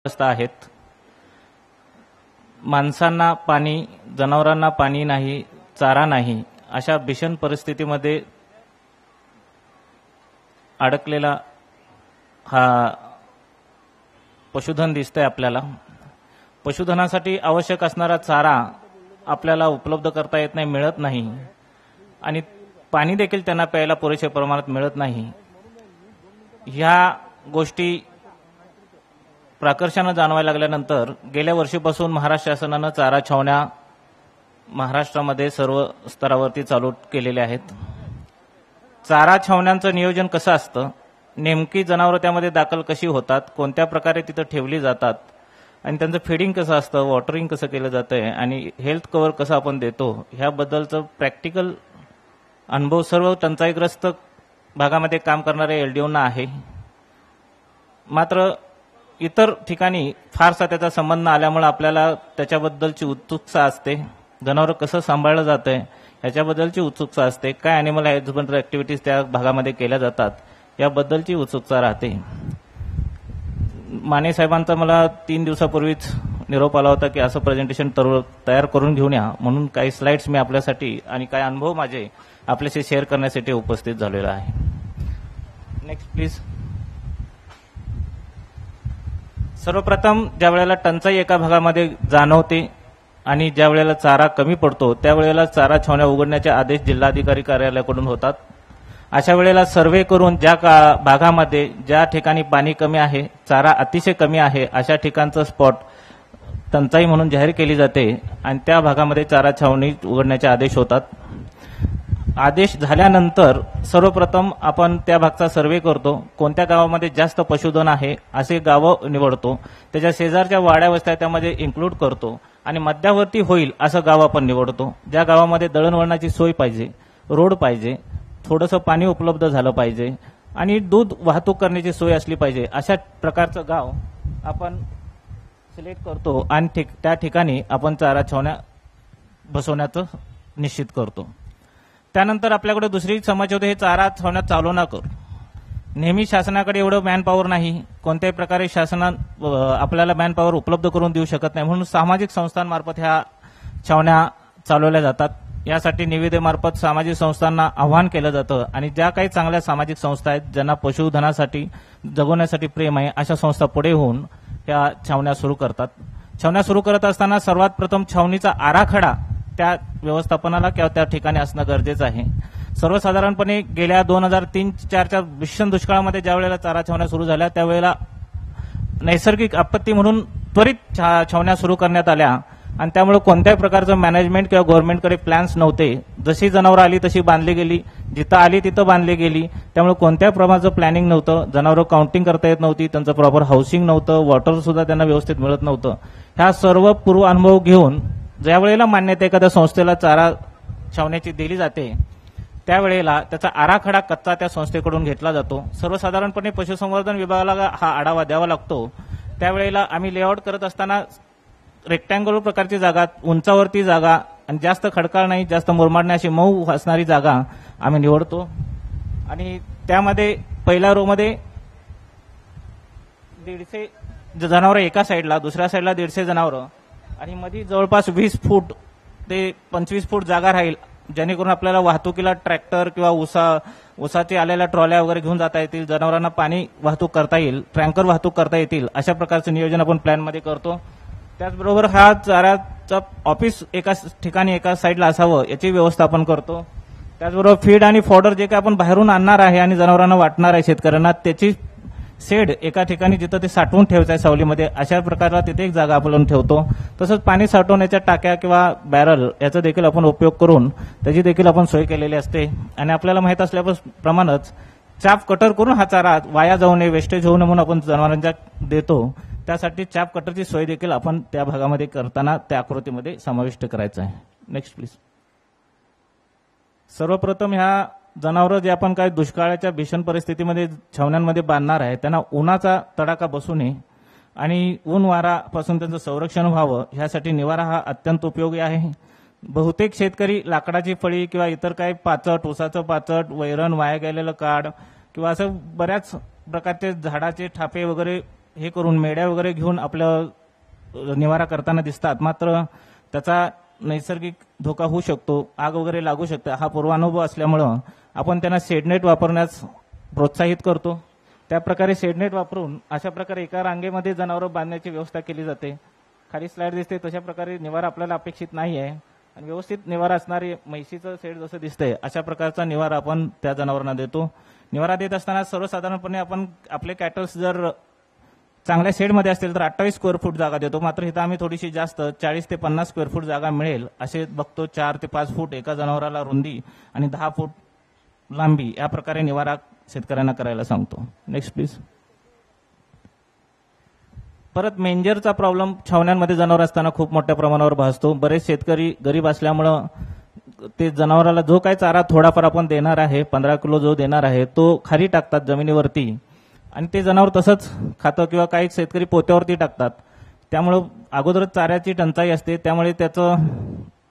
अवस्था आहेत. माणसांना पाणी, जनावरांना पाणी नाही, चारा नाही, अशा भीषण परिस्थितीमध्ये अडकलेला हा पशुधन दिसतंय आपल्याला. पशुधनासाठी आवश्यक असणारा चारा आपल्याला उपलब्ध करता येत नाही, मिळत नाही, आणि पाणी देखील त्यांना प्यायला पुरेशा प्रमाणात मिळत नाही. ह्या गोष्टी प्रकर्षानं जाणवायला लागल्यानंतर गेल्या वर्षीपासून महाराष्ट्र शासनानं चारा छावण्या महाराष्ट्रामध्ये सर्व स्तरावरती चालू केलेल्या आहेत. चारा छावण्यांचं नियोजन कसं असतं, नेमकी जनावरं त्यामध्ये दाखल कशी होतात, कोणत्या प्रकारे तिथं ठेवली जातात, आणि त्यांचं फिडिंग कसं असतं, वॉटरिंग कसं केलं जातंय, आणि हेल्थ कव्हर कसं आपण देतो, ह्याबद्दलचं प्रॅक्टिकल अनुभव सर्व टंचाईग्रस्त भागामध्ये काम करणाऱ्या एलडीओंना आहे. मात्र इतर ठिकाणी फारसा त्याचा संबंध आल्यामुळे आपल्याला त्याच्याबद्दलची उत्सुकता असते. जनावरं कसं सांभाळलं जातंय याच्याबद्दलची उत्सुकता असते. काय ॲनिमल हॅजबंड्री ॲक्टिव्हिटीज त्या भागामध्ये केल्या जातात याबद्दलची उत्सुकता राहते. माने साहेबांचा मला 3 दिवसापूर्वीच निरोप आला होता की असं प्रेझेंटेशन तयार करून घेऊन या, म्हणून काही स्लाइड्स मी आपल्यासाठी आणि काही अनुभव माझे आपल्याशी शेअर करण्यासाठी उपस्थित झालेला आहे. Next please. सर्वप्रथम ज्या वेळेला टंचाई एका भागामध्ये जाणवते आणि ज्या वेळेला चारा कमी पडतो त्यावेळेला चारा छावण्या उघडण्याचे आदेश जिल्हाधिकारी कार्यालयाकडून होतात. अशा वेळेला सर्व्हे करून ज्या भागामध्ये ज्या ठिकाणी पाणी कमी आहे, चारा अतिशय कमी आहे, अशा ठिकाणचं स्पॉट टंचाई म्हणून जाहीर केली जाते आणि त्या भागामध्ये चारा छावणी उघडण्याचे आदेश होतात. आदेश झाल्यानंतर सर्वप्रथम आपण त्या भागचा सर्व्हे करतो. कोणत्या गावामध्ये जास्त पशुधन आहे असे गावं निवडतो. त्याच्या शेजारच्या वाड्या वस्त्या त्यामध्ये इन्क्लूड करतो आणि मध्यावर्ती होईल असं गाव आपण निवडतो. ज्या गावामध्ये दळणवळणाची सोय पाहिजे, रोड पाहिजे, थोडंसं पाणी उपलब्ध झालं पाहिजे आणि दूध वाहतूक करण्याची सोय असली पाहिजे, अशा प्रकारचं गाव आपण सिलेक्ट करतो आणि त्या ठिकाणी आपण चारा छावण्या बसवण्याचं निश्चित करतो. त्यानंतर आपल्याकडे दुसरी समस्या होते, हे चारा छावण्या चालू न करू. नेहमी शासनाकडे एवढं मॅनपॉवर नाही, कोणत्याही प्रकारे शासनात आपल्याला मॅनपॉवर उपलब्ध करून देऊ शकत नाही, म्हणून सामाजिक संस्थांमार्फत ह्या छावण्या चालवल्या जातात. यासाठी निविदेमार्फत सामाजिक संस्थांना आव्हान केलं जातं आणि ज्या काही चांगल्या सामाजिक संस्था आहेत ज्यांना पशुधनासाठी जगवण्यासाठी प्रेम आहे अशा संस्था पुढे होऊन या छावण्या सुरू करतात. छावण्या सुरू करत असताना सर्वात प्रथम छावणीचा आराखडा त्या व्यवस्थापनाला किंवा त्या ठिकाणी असणं गरजेचं आहे. सर्वसाधारणपणे गेल्या 2003-04च्या भीषण दुष्काळामध्ये ज्या वेळेला चारा छावण्या सुरू झाल्या त्यावेळेला नैसर्गिक आपत्ती म्हणून त्वरित छावण्या सुरू करण्यात आल्या आणि त्यामुळे कोणत्याही प्रकारचं मॅनेजमेंट किंवा गव्हर्नमेंटकडे प्लॅन्स नव्हते. जशी जनावरं आली तशी बांधली गेली, जिथं आली तिथं बांधली गेली. त्यामुळे कोणत्याही प्रमाणाचं प्लॅनिंग नव्हतं, जनावरं काउंटिंग करता येत नव्हती, त्यांचं प्रॉपर हाऊसिंग नव्हतं, वॉटर सुद्धा त्यांना व्यवस्थित मिळत नव्हतं. ह्या सर्व पूर्व अनुभव घेऊन ज्या वेळेला मान्यता एखाद्या संस्थेला चारा छावण्याची दिली जाते त्यावेळेला त्याचा आराखडा कच्चा त्या संस्थेकडून घेतला जातो. सर्वसाधारणपणे पशुसंवर्धन विभागाला हा आढावा द्यावा लागतो. त्यावेळेला आम्ही लेआउट करत असताना रेक्टँग्युलर प्रकारची जागा, उंचावरती जागा आणि जास्त खडकाळ नाही, जास्त मुरमाड नाही अशी मऊ असणारी जागा आम्ही निवडतो आणि त्यामध्ये पहिल्या रोमध्ये 150 जनावरं एका साईडला, दुसऱ्या साईडला 150 जनावरं आणि मध्ये जवळपास 20 फूट ते 25 फूट जागा राहील, जेणेकरून आपल्याला वाहतुकीला ट्रॅक्टर किंवा उसाचे आलेल्या ट्रॉल्या वगैरे घेऊन जाता येतील, जनावरांना पाणी वाहतूक करता येईल, टँकर वाहतूक करता येतील, अशा प्रकारचं नियोजन आपण प्लॅनमध्ये करतो. त्याचबरोबर हा चाऱ्याचा ऑफिस एका ठिकाणी एका साईडला असावं याची व्यवस्था आपण करतो. त्याचबरोबर फीड आणि फॉडर जे काही आपण बाहेरून आणणार आहे आणि जनावरांना वाटणार आहे शेतकऱ्यांना, त्याची शेड एका ठिकाणी जिथं ते साठवून ठेवायचं आहे सावलीमध्ये, अशा प्रकारला तिथे एक जागा आपण ठेवतो. तसंच पाणी साठवण्याच्या टाक्या किंवा बॅरल याचा देखील आपण उपयोग करून त्याची देखील आपण सोय केलेली असते. आणि आपल्याला माहित असल्याप्रमाणेच चाप कटर करून हा चारा वाया जाऊ नये, वेस्टेज होऊ नये म्हणून आपण जनावरांच्या देतो. त्यासाठी चाप कटरची सोय देखील आपण त्या भागामध्ये करताना त्या आकृतीमध्ये समाविष्ट करायचं आहे. Next please. सर्वप्रथम ह्या जनावरं जे आपण काय दुष्काळाच्या भीषण परिस्थितीमध्ये छावण्यांमध्ये बांधणार आहे त्यांना उन्हाचा तडाखा बसू नये आणि ऊन वारापासून त्यांचं संरक्षण व्हावं, ह्यासाठी निवारा हा अत्यंत उपयोगी आहे. बहुतेक शेतकरी लाकडाची फळी किंवा इतर काही पाचट, ऊसाचं पाचट, वैरण, वाया गेलेलं काड किंवा असं बऱ्याच प्रकारचे झाडाचे ठापे वगैरे हे करून मेड्या वगैरे घेऊन आपलं निवारा करताना दिसतात, मात्र त्याचा नैसर्गिक धोका होऊ शकतो, आग वगैरे लागू शकते. हा पूर्वानुभव असल्यामुळं आपण त्यांना शेडनेट वापरण्यास प्रोत्साहित करतो. त्याप्रकारे शेडनेट वापरून अशा प्रकारे एका रांगेमध्ये जनावरं बांधण्याची व्यवस्था केली जाते. खाली स्लाइड दिसते तशा प्रकारे निवारा आपल्याला अपेक्षित नाही आहे आणि व्यवस्थित निवारा असणारी म्हैशीचं शेड जसं दिसतंय अशा प्रकारचा निवारा आपण त्या जनावरांना देतो. निवारा देत असताना सर्वसाधारणपणे आपण आपले कॅटल्स जर चांगल्या शेडमध्ये असतील तर 28 स्क्वेअर फूट जागा देतो, मात्र इथं आम्ही थोडीशी जास्त 40 ते 50 स्क्वेअर फूट जागा मिळेल असे बघतो. 4 ते 5 फूट एका जनावराला रुंदी आणि 10 फूट लांबी या प्रकारे निवारा शेतकऱ्यांना करायला सांगतो. Next please. परत मेंजरचा प्रॉब्लेम छावण्यांमध्ये जनावर असताना खूप मोठ्या प्रमाणावर भासतो. बरेच शेतकरी गरीब असल्यामुळं ते जनावराला जो काही चारा थोडाफार आपण देणार आहे, 15 किलो जो देणार आहे तो खाली टाकतात जमिनीवरती आणि ते जनावर तसंच खातं किंवा काही शेतकरी पोत्यावरती टाकतात. त्यामुळं अगोदरच चाऱ्याची टंचाई असते, त्यामुळे त्याचा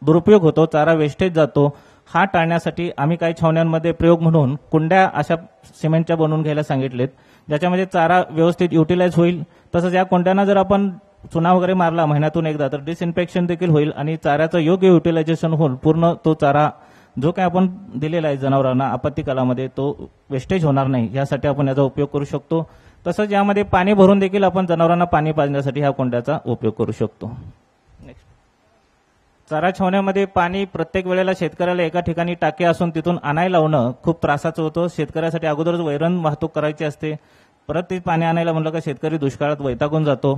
दुरुपयोग होतो, चारा वेस्टेज जातो. हा टाळण्यासाठी आम्ही काही छावण्यांमध्ये प्रयोग म्हणून कुंड्या अशा सिमेंटच्या बनवून घ्यायला सांगितलेत, ज्याच्यामध्ये चारा व्यवस्थित युटिलाइज होईल. तसंच या कुंड्यांना जर आपण चुना वगैरे मारला महिन्यातून एकदा तर डिसइन्फेक्शन देखील होईल आणि चाऱ्याचं योग्य युटिलायझेशन होऊन पूर्ण तो चारा जो काही आपण दिलेला आहे जनावरांना आपत्ती कालामध्ये तो वेस्टेज होणार नाही, यासाठी आपण याचा उपयोग करू शकतो. तसंच यामध्ये पाणी भरून देखील आपण जनावरांना पाणी पाजण्यासाठी ह्या कुंड्याचा उपयोग करू शकतो. नेक्स्ट. चारा छावण्यामध्ये पाणी प्रत्येक वेळेला शेतकऱ्याला एका ठिकाणी टाके असून तिथून आणायला लावणं खूप त्रासाचं होतं. शेतकऱ्यासाठी अगोदरच वैरण वाहतूक करायची असते, परत ते पाणी आणायला म्हणलं का शेतकरी दुष्काळात वैतागून जातो.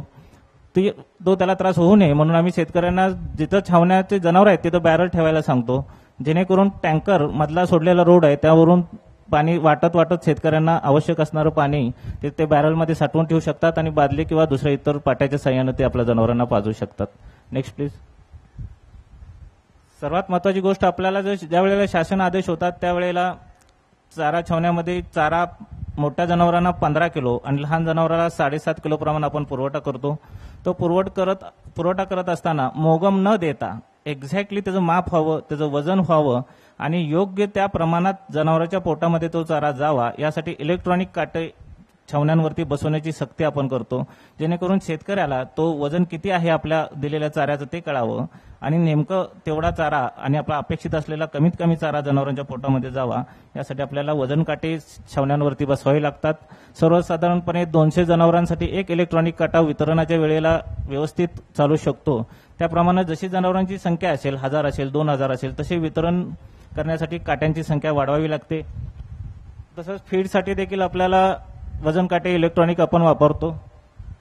तो त्याला त्रास होऊ नये म्हणून आम्ही शेतकऱ्यांना जिथं छावण्याचे जनावर आहेत तिथं बॅरल ठेवायला सांगतो, जेणेकरून टँकर मधला सोडलेला रोड आहे त्यावरून पाणी वाटत शेतकऱ्यांना आवश्यक असणारं पाणी ते बॅरलमध्ये साठवून ठेवू शकतात आणि बादली किंवा दुसऱ्या इतर पाट्याच्या साह्यानं ते आपल्या जनावरांना पाजू शकतात. Next please. सर्वात महत्वाची गोष्ट आपल्याला ज्या वेळेला शासन आदेश होतात त्यावेळेला चारा छावण्यामध्ये चारा मोठ्या जनावरांना 15 किलो आणि लहान जनावराला 7.5 किलो प्रमाण आपण पुरवठा करतो. तो पुरवठा करत असताना मोगम न देता एक्झॅक्टली त्याचं माप व्हावं, त्याचं वजन व्हावं आणि योग्य त्या प्रमाणात जनावरांच्या पोटामध्ये तो चारा जावा यासाठी इलेक्ट्रॉनिक काटे छावण्यांवरती बसवण्याची सक्ती आपण करतो, जेणेकरून शेतकऱ्याला तो वजन किती आहे आपल्या दिलेल्या चाऱ्याचं ते कळावं आणि नेमकं तेवढा चारा आणि आपला अपेक्षित असलेला कमीत कमी चारा जनावरांच्या पोटामध्ये जावा यासाठी आपल्याला वजन काटे छावण्यांवरती बसवावे लागतात. सर्वसाधारणपणे 200 जनावरांसाठी एक इलेक्ट्रॉनिक काटा वितरणाच्या वेळेला व्यवस्थित चालू शकतो. त्याप्रमाणे जशी जनावरांची संख्या असेल, 1000 असेल, 2000 असेल, तसे वितरण करण्यासाठी काट्यांची संख्या वाढवावी लागते. तसंच फीडसाठी देखील आपल्याला वजन काटे इलेक्ट्रॉनिक आपण वापरतो.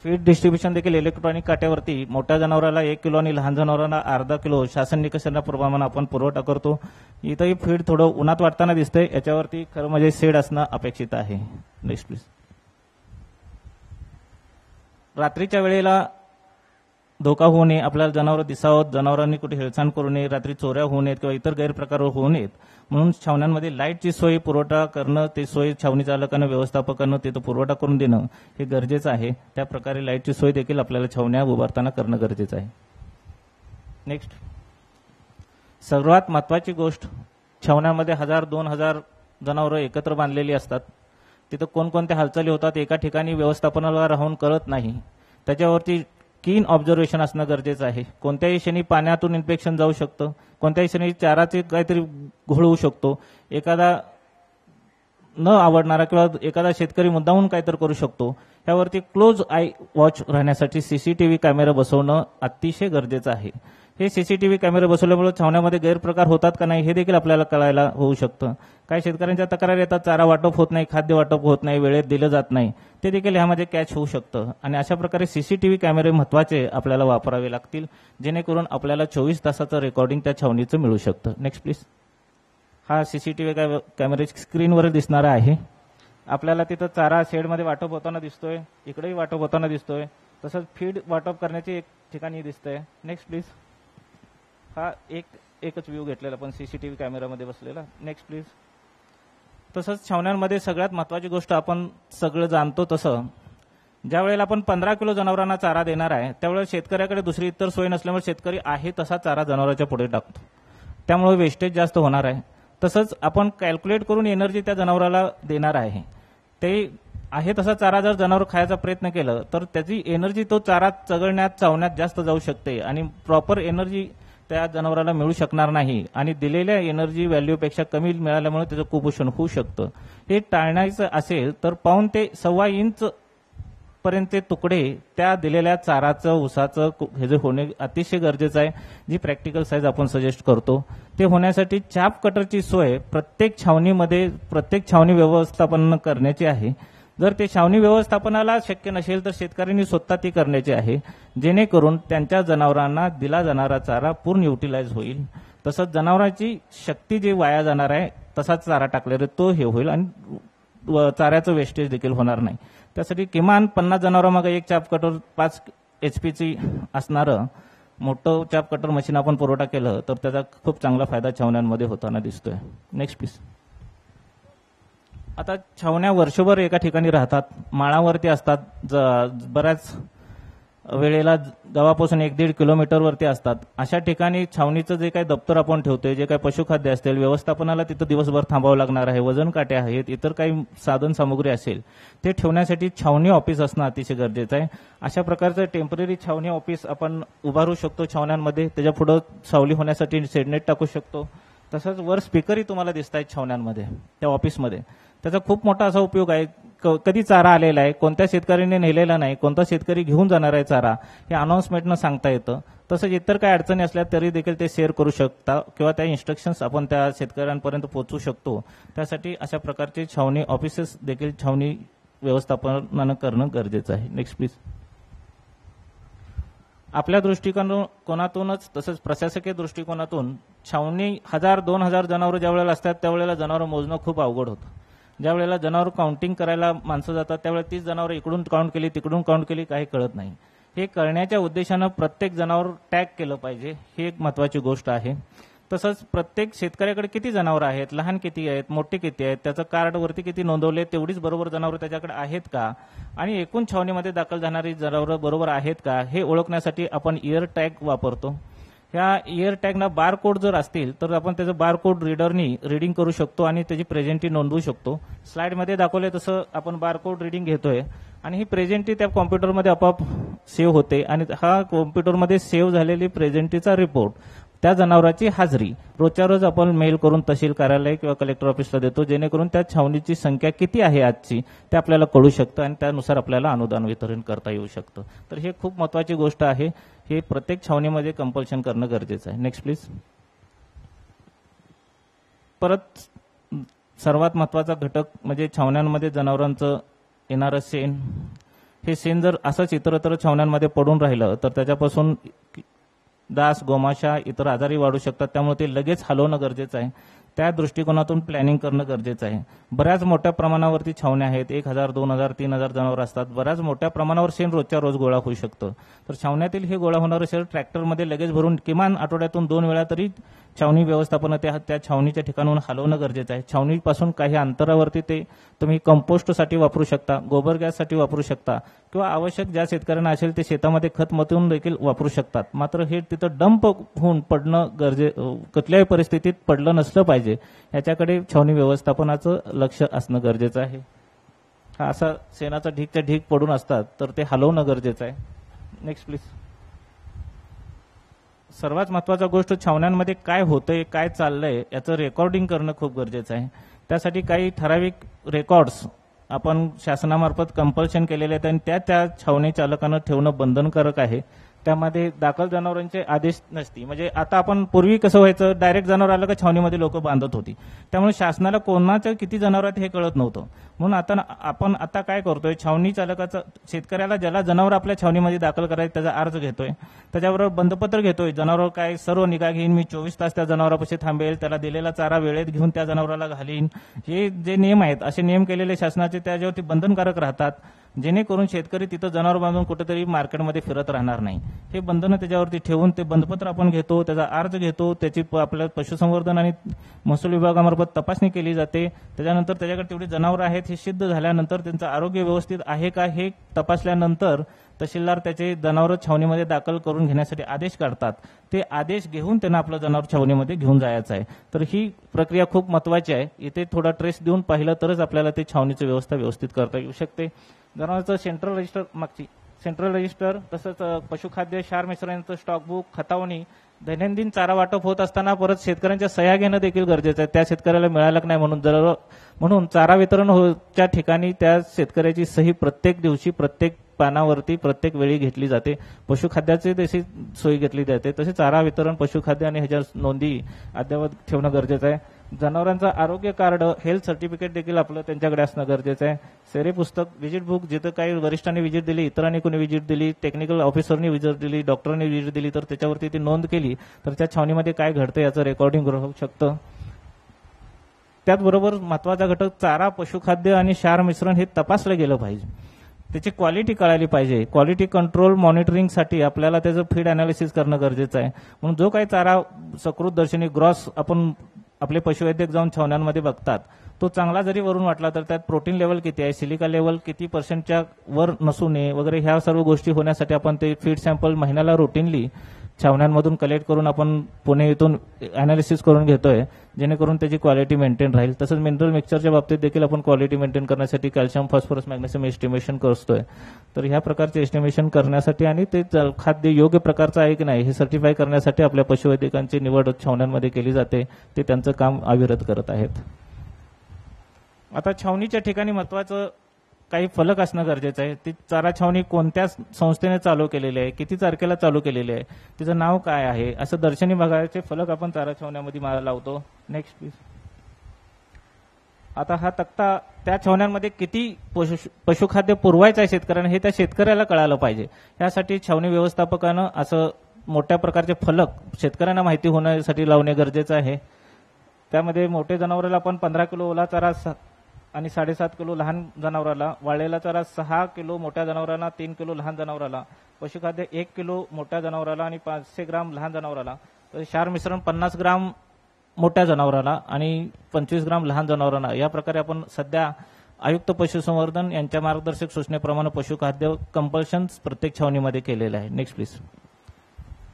फीड डिस्ट्रीब्युशन देखील इलेक्ट्रॉनिक काट्यावरती मोठ्या जनावराला 1 किलो आणि लहान जनावरांना अर्धा किलो शासन निकषाप्रमाणे आपण पुरवठा करतो. इथंही फीड थोडं उन्हात वाटताना दिसतंय, याच्यावरती खरं म्हणजे शेड असणं अपेक्षित आहे. Next please. रात्रीच्या वेळेला धोका होऊ नये, आपल्याला जनावरं दिसावं, जनावरांनी कुठे हेळसांड करू नये, रात्री चोऱ्या होऊ नयेत किंवा इतर गैरप्रकार होऊ नयेत म्हणून छावण्यांमध्ये लाईटची सोय पुरवठा करणं, ते सोय छावणी चालकांना व्यवस्थापकांना तिथं पुरवठा करून देणं हे गरजेचं आहे. त्या प्रकारे लाईटची सोय देखील आपल्याला छावण्या उभारताना करणं गरजेचं आहे. नेक्स्ट. सर्वात महत्वाची गोष्ट, छावण्यामध्ये 1000-2000 जनावरं एकत्र बांधलेली असतात. तिथं कोणकोणत्या हालचाली होतात एका ठिकाणी व्यवस्थापनाला राहून कळत नाही, त्याच्यावरती कीन ऑब्झर्वेशन असणं गरजेचं आहे. कोणत्याही क्षणी पाण्यातून इन्फेक्शन जाऊ शकतं, कोणत्याही क्षणी चाराचे काहीतरी घोळ होऊ शकतो, एखादा न आवडणारा किंवा एखादा शेतकरी मुद्दामून काहीतरी करू शकतो. त्यावरती क्लोज आय वॉच राहण्यासाठी सीसीटीव्ही कॅमेरा बसवणं अतिशय गरजेचं आहे. हे सीसीटीव्ही कॅमेरे बसवल्यामुळे छावण्यामध्ये गैरप्रकार होतात का नाही हे देखील आपल्याला कळायला होऊ शकतं. काही शेतकऱ्यांच्या तक्रारी येतात, चारा वाटप होत नाही, खाद्य वाटप होत नाही, वेळेत दिलं जात नाही, ते देखील ह्यामध्ये कॅच होऊ शकतं. आणि अशा प्रकारे सीसीटीव्ही कॅमेरे महत्वाचे आपल्याला वापरावे लागतील, जेणेकरून आपल्याला 24 तासाचं रेकॉर्डिंग त्या छावणीचं मिळू शकतं. Next please. हा सीसीटीव्ही कॅमेरे स्क्रीनवर दिसणारा आहे. आपल्याला तिथं चारा शेडमध्ये वाटप होताना दिसतोय, इकडेही वाटप होताना दिसतोय, तसंच फीड वाटप करण्याची एक ठिकाणी दिसतंय. Next please. हा एकच व्ह्यू घेतलेला पण सीसीटीव्ही कॅमेरामध्ये बसलेला. Next please. तसंच छावण्यांमध्ये सगळ्यात महत्वाची गोष्ट आपण सगळं जाणतो तसं ज्या वेळेला आपण 15 किलो जनावरांना चारा देणार आहे त्यावेळेला शेतकऱ्याकडे दुसरी इतर सोय नसल्यामुळे शेतकरी आहे तसा चारा जनावरांच्या पुढे टाकतो, त्यामुळे वेस्टेज जास्त होणार आहे. तसंच आपण कॅल्क्युलेट करून एनर्जी त्या जनावराला देणार आहे, ते आहे तसा चारा जर जनावर खायचा प्रयत्न केलं तर त्याची एनर्जी तो चारा चघळण्यात चावण्यात जास्त जाऊ शकते आणि प्रॉपर एनर्जी त्या जनावराला मिळू शकणार नाही आणि दिलेल्या एनर्जी व्हॅल्यूपेक्षा कमी मिळाल्यामुळे त्याचं कुपोषण होऊ शकतं. हे टाळण्याचं असेल तर 1.5 ते 1.25 इंच पर्यंतचे तुकडे त्या दिलेल्या चाराचं ऊसाचं हे जे होणे अतिशय गरजेचं आहे. जी प्रॅक्टिकल साईज आपण सजेस्ट करतो ते होण्यासाठी चाप कटरची सोय प्रत्येक छावणी व्यवस्थापन करण्याची आहे. जर ते छावणी व्यवस्थापनाला शक्य नसेल तर शेतकऱ्यांनी स्वतः ती करण्याची आहे, जेणेकरून त्यांच्या जनावरांना दिला जाणारा चारा पूर्ण युटिलाइज होईल. तसंच जनावरांची शक्ती जी वाया जाणार आहे तसाच चारा टाकलेला तो हे होईल आणि चाऱ्याचं वेस्टेज देखील होणार नाही. त्यासाठी किमान 50 जनावरांमागे एक चाप कटर 5 HP असणारं मोठं चाप कटर मशीन आपण पुरवठा केलं तर त्याचा खूप चांगला फायदा छावण्यांमध्ये होताना दिसतोय. Next please. आता छावण्या वर्षभर एका ठिकाणी राहतात, माळावरती असतात, बऱ्याच वेळेला गावापासून 1-1.5 किलोमीटरवरती असतात. अशा ठिकाणी छावणीचं जे काही दप्तर आपण ठेवतोय, जे काही पशुखाद्य असतील, व्यवस्थापनाला तिथं दिवसभर थांबावं लागणार आहे, वजन काटे आहेत, इतर काही साधन सामुग्री असेल ते ठेवण्यासाठी छावणी ऑफिस असणं अतिशय गरजेचं आहे. अशा प्रकारचं टेम्पररी छावणी ऑफिस आपण उभारू शकतो छावण्यांमध्ये. त्याच्या पुढे सावली होण्यासाठी शेडनेट टाकू शकतो. तसंच वर स्पीकरही तुम्हाला दिसत आहेत छावण्यांमध्ये त्या ऑफिसमध्ये. त्याचा खूप मोठा असा उपयोग आहे. कधी चारा आलेला आहे, कोणत्या शेतकऱ्याने नेलेला नाही, कोणता शेतकरी घेऊन जाणार आहे चारा, हे अनाउन्समेंटनं सांगता येतं. तसंच इतर काही अडचणी असल्या तरी देखील ते शेअर करू शकता किंवा त्या इन्स्ट्रक्शन्स आपण त्या शेतकऱ्यांपर्यंत पोहोचू शकतो. त्यासाठी अशा प्रकारचे छावणी ऑफिसेस देखील छावणी व्यवस्थापनानं करणं गरजेचं आहे. Next please. आपल्या दृष्टिकोनातूनच तसंच प्रशासकीय दृष्टिकोनातून छावणी 1000-2000 जनावरं ज्या वेळेला असतात त्यावेळेला जनावरं मोजणं खूप अवघड होतं. ज्या वेळेला जनावर काउंटिंग करायला माणसं जातात त्यावेळेला 30 जनावर इकडून काउंट केली तिकडून काउंट केली काही कळत नाही. हे करण्याच्या उद्देशानं प्रत्येक जनावर टॅग केलं पाहिजे, ही एक महत्वाची गोष्ट आहे. तसंच प्रत्येक शेतकऱ्याकडे किती जनावरं आहेत, लहान किती आहेत, मोठे किती आहेत, त्याचं कार्डवरती किती नोंदवले, तेवढीच बरोबर जनावरं त्याच्याकडे आहेत का आणि एकूण छावणीमध्ये दाखल झाणारी जनावरं बरोबर आहेत का हे ओळखण्यासाठी आपण इयर टॅग वापरतो. ह्या इयर टॅगना बारकोड जर असतील तर आपण त्याचं बारकोड रीडरनी रीडिंग करू शकतो आणि त्याची प्रेझेंटी नोंदवू शकतो. स्लाइडमध्ये दाखवले तसं आपण बारकोड रीडिंग घेतोय आणि ही प्रेझेंटी त्या कॉम्प्युटरमध्ये आपोआप सेव्ह होते आणि हा कॉम्प्युटरमध्ये सेव्ह झालेली प्रेझेंटीचा रिपोर्ट त्या जनावराची हाजरी रोजच्या रोज आपण मेल करून तहसील कार्यालय किंवा कलेक्टर ऑफिसला देतो, जेणेकरून त्या छावणीची संख्या किती आहे आजची ते आपल्याला कळू शकतं आणि त्यानुसार आपल्याला अनुदान वितरण करता येऊ शकतं. तर हे खूप महत्वाची गोष्ट आहे. हे प्रत्येक छावणीमध्ये कंपल्शन करणं गरजेचं आहे. Next please. परत सर्वात महत्वाचा घटक म्हणजे छावण्यांमध्ये जनावरांचं येणारं शेण. हे शेण जर असंच इतरत्र छावण्यांमध्ये पडून राहिलं तर त्याच्यापासून डास, गोमाशा, इतर आजारी वाढू शकतात. त्यामुळे ते लगेच हलवणं गरजेचं आहे. त्या दृष्टिकोनातून प्लॅनिंग करणं गरजेचं आहे. बऱ्याच मोठ्या प्रमाणावरती छावण्या आहेत, 1000, 2000, 3000 जनावर असतात. बऱ्याच मोठ्या प्रमाणावर शेण रोजच्या रोज गोळा होऊ शकतं. तर छावण्यातील हे गोळा होणारं शेण ट्रॅक्टरमध्ये लगेच भरून किमान आठवड्यातून 2 वेळा तरी छावणी व्यवस्थापन त्या छावणीच्या ठिकाणाहून हलवणं गरजेचं आहे. छावणीपासून काही अंतरावरती ते तुम्ही कंपोस्टसाठी वापरू शकता, गोबर गॅससाठी वापरू शकता किंवा आवश्यक ज्या शेतकऱ्यांना असेल ते शेतामध्ये खत मतून देखील वापरू शकतात. मात्र हे तिथं डंप होऊन पडणं कुठल्याही परिस्थितीत पडलं नसलं पाहिजे याच्याकडे छावणी व्यवस्थापनाचं लक्ष असणं गरजेचं आहे. हा असा शेणाचा ढीकच्या ढीक पडून असतात तर ते हलवणं गरजेचं आहे. Next please. सर्वात महत्वाचा गोष्ट छावण्यांमध्ये काय होतंय, काय चाललंय याचं रेकॉर्डिंग करणं खूप गरजेचं आहे. त्यासाठी काही ठराविक रेकॉर्ड्स आपण शासनामार्फत कंपल्शन केलेले आहेत आणि त्या छावणी चालकानं ठेवणं बंधनकारक आहे. त्यामध्ये दाखल जनावरांचे आदेश नसती. म्हणजे आता आपण पूर्वी कसं व्हायचं, डायरेक्ट जनावर आलं का छावणीमध्ये लोक बांधत होती, त्यामुळे शासनाला कोणाचं किती जनावर आहेत हे कळत नव्हतं. म्हणून आपण आता काय करतोय, छावणी चालकाचा शेतकऱ्याला ज्याला जनावर आपल्या छावणीमध्ये दाखल करायचं त्याचा अर्ज घेतोय, त्याच्याबरोबर बंधपत्र घेतोय. जनावर काय सर्व निगा घेईन, मी 24 तास त्या जनावरापाशी थांबेल, त्याला दिलेला चारा वेळेत घेऊन त्या जनावराला घालीन, हे जे नियम आहेत असे नियम केलेले शासनाचे त्याच्यावरती बंधनकारक राहतात, जेणेकरून शेतकरी तिथं जनावर बांधून कुठेतरी मार्केटमध्ये फिरत राहणार नाही. हे बंधनं त्याच्यावरती ठेवून ते बंधपत्र आपण घेतो, त्याचा अर्ज घेतो, त्याची आपल्या पशुसंवर्धन आणि महसूल विभागामार्फत तपासणी केली जाते. त्याच्यानंतर त्याच्याकडे तेवढी जनावरं आहेत हे सिद्ध झाल्यानंतर त्यांचं आरोग्य व्यवस्थित आहे का हे तपासल्यानंतर तहसीलदार त्याचे जनावर छावणीमध्ये दाखल करून घेण्यासाठी आदेश काढतात. ते आदेश घेऊन त्यांना आपलं जनावर छावणीमध्ये घेऊन जायचं आहे. तर ही प्रक्रिया खूप महत्वाची आहे. इथे थोडा ट्रेस देऊन पाहिलं तरच आपल्याला ते छावणीची व्यवस्था व्यवस्थित करता येऊ शकते. जनावरांचं सेंट्रल रजिस्टर तसंच पशुखाद्य, क्षार मिश्रणाचं स्टॉक बुक, खतावणी, दैनंदिन चारा वाटप होत असताना परत शेतकऱ्यांच्या सह्या घेणं देखील गरजेचं आहे. त्या शेतकऱ्याला मिळालं नाही म्हणून चारा वितरणच्या ठिकाणी त्या शेतकऱ्याची सही प्रत्येक दिवशी, प्रत्येक पानावरती, प्रत्येक वेळी घेतली जाते. पशुखाद्याची तशी सोय घेतली जाते. तसे चारा वितरण, पशुखाद्य आणि ह्याच्या नोंदी अद्ययावत ठेवणं गरजेचं आहे. जनावरांचं आरोग्य कार्ड, हेल्थ सर्टिफिकेट देखील आपलं त्यांच्याकडे असणं गरजेचं आहे. सेरे पुस्तक, व्हिजिट बुक, जिथं काही वरिष्ठांनी व्हिजिट दिली, इतरांनी कोणी व्हिजिट दिली, टेक्निकल ऑफिसरनी व्हिजिट दिली, डॉक्टरांनी व्हिजिट दिली, तर त्याच्यावरती ती नोंद केली तर त्या छावणीमध्ये काय घडतं याचं रेकॉर्डिंग होऊ शकतं. त्याचबरोबर महत्वाचा घटक चारा, पशुखाद्य आणि क्षार मिश्रण हे तपासलं गेलं पाहिजे. त्याची क्वालिटी कळाली पाहिजे. क्वालिटी कंट्रोल मॉनिटरिंगसाठी आपल्याला त्याचं फीड अनालिसिस करणं गरजेचं आहे. म्हणून जो काही चारा सकृत दर्शनी ग्रॉस आपण आपले पशुवैद्यक जाऊन छावण्यांमध्ये बघतात, तो चांगला जरी वरून वाटला तर त्यात प्रोटीन लेवल किती आहे, सिलिका लेवल किती % वर नसू नये वगैरे ह्या सर्व गोष्टी होण्यासाठी आपण ते फीड सॅम्पल महिन्याला रुटीनली छावण्यांमधून कलेक्ट करून आपण पुणे इथून अनालिसिस करून घेतोय, जेणेकरून त्याची क्वालिटी मेंटेन राहील. तसंच मिनरल मिक्सचरच्या बाबतीत देखील आपण क्वालिटी मेंटेन करण्यासाठी कॅल्शियम, फॉस्फरस, मॅग्नेशियम एस्टिमेशन करतोय. तर ह्या प्रकारचे एस्टिमेशन करण्यासाठी आणि ते खाद्य योग्य प्रकारचं आहे की नाही हे सर्टिफाय करण्यासाठी आपल्या पशुवैद्यकांची निवड छावण्यांमध्ये केली जाते. ते त्यांचं काम अविरत करत आहेत. आता छावणीच्या ठिकाणी महत्वाचं काही फलक असणं गरजेचं आहे. ती चारा छावणी कोणत्या संस्थेने चालू केलेली आहे, किती तारखेला चालू केलेली आहे, तिचं नाव काय आहे, असं दर्शनी भागाचे फलक आपण चारा छावण्यामध्ये लावतो. Next please. आता हा तक्ता त्या छावण्यांमध्ये किती पशुखाद्य पुरवायचं आहे शेतकऱ्यांना हे त्या शेतकऱ्याला कळालं पाहिजे. यासाठी छावणी व्यवस्थापकानं असं मोठ्या प्रकारचे फलक शेतकऱ्यांना माहिती होण्यासाठी लावणे गरजेचं आहे. त्यामध्ये मोठे जनावराला आपण 15 किलो ओला चारा आणि 7.5 किलो लहान जनावराला, वाळलेला चारा 6 किलो मोठ्या जनावराला, 3 किलो लहान जनावराला, पशुखाद्य 1 किलो मोठ्या जनावराला आणि 500 ग्राम लहान जनावराला, तर क्षार मिश्रण 50 ग्राम मोठ्या जनावराला आणि 25 ग्राम लहान जनावरांना. या प्रकारे आपण सध्या आयुक्त पशुसंवर्धन यांच्या मार्गदर्शक सूचनेप्रमाणे पशुखाद्य कंपल्शन प्रत्येक छावणीमध्ये केलेलं आहे. Next please.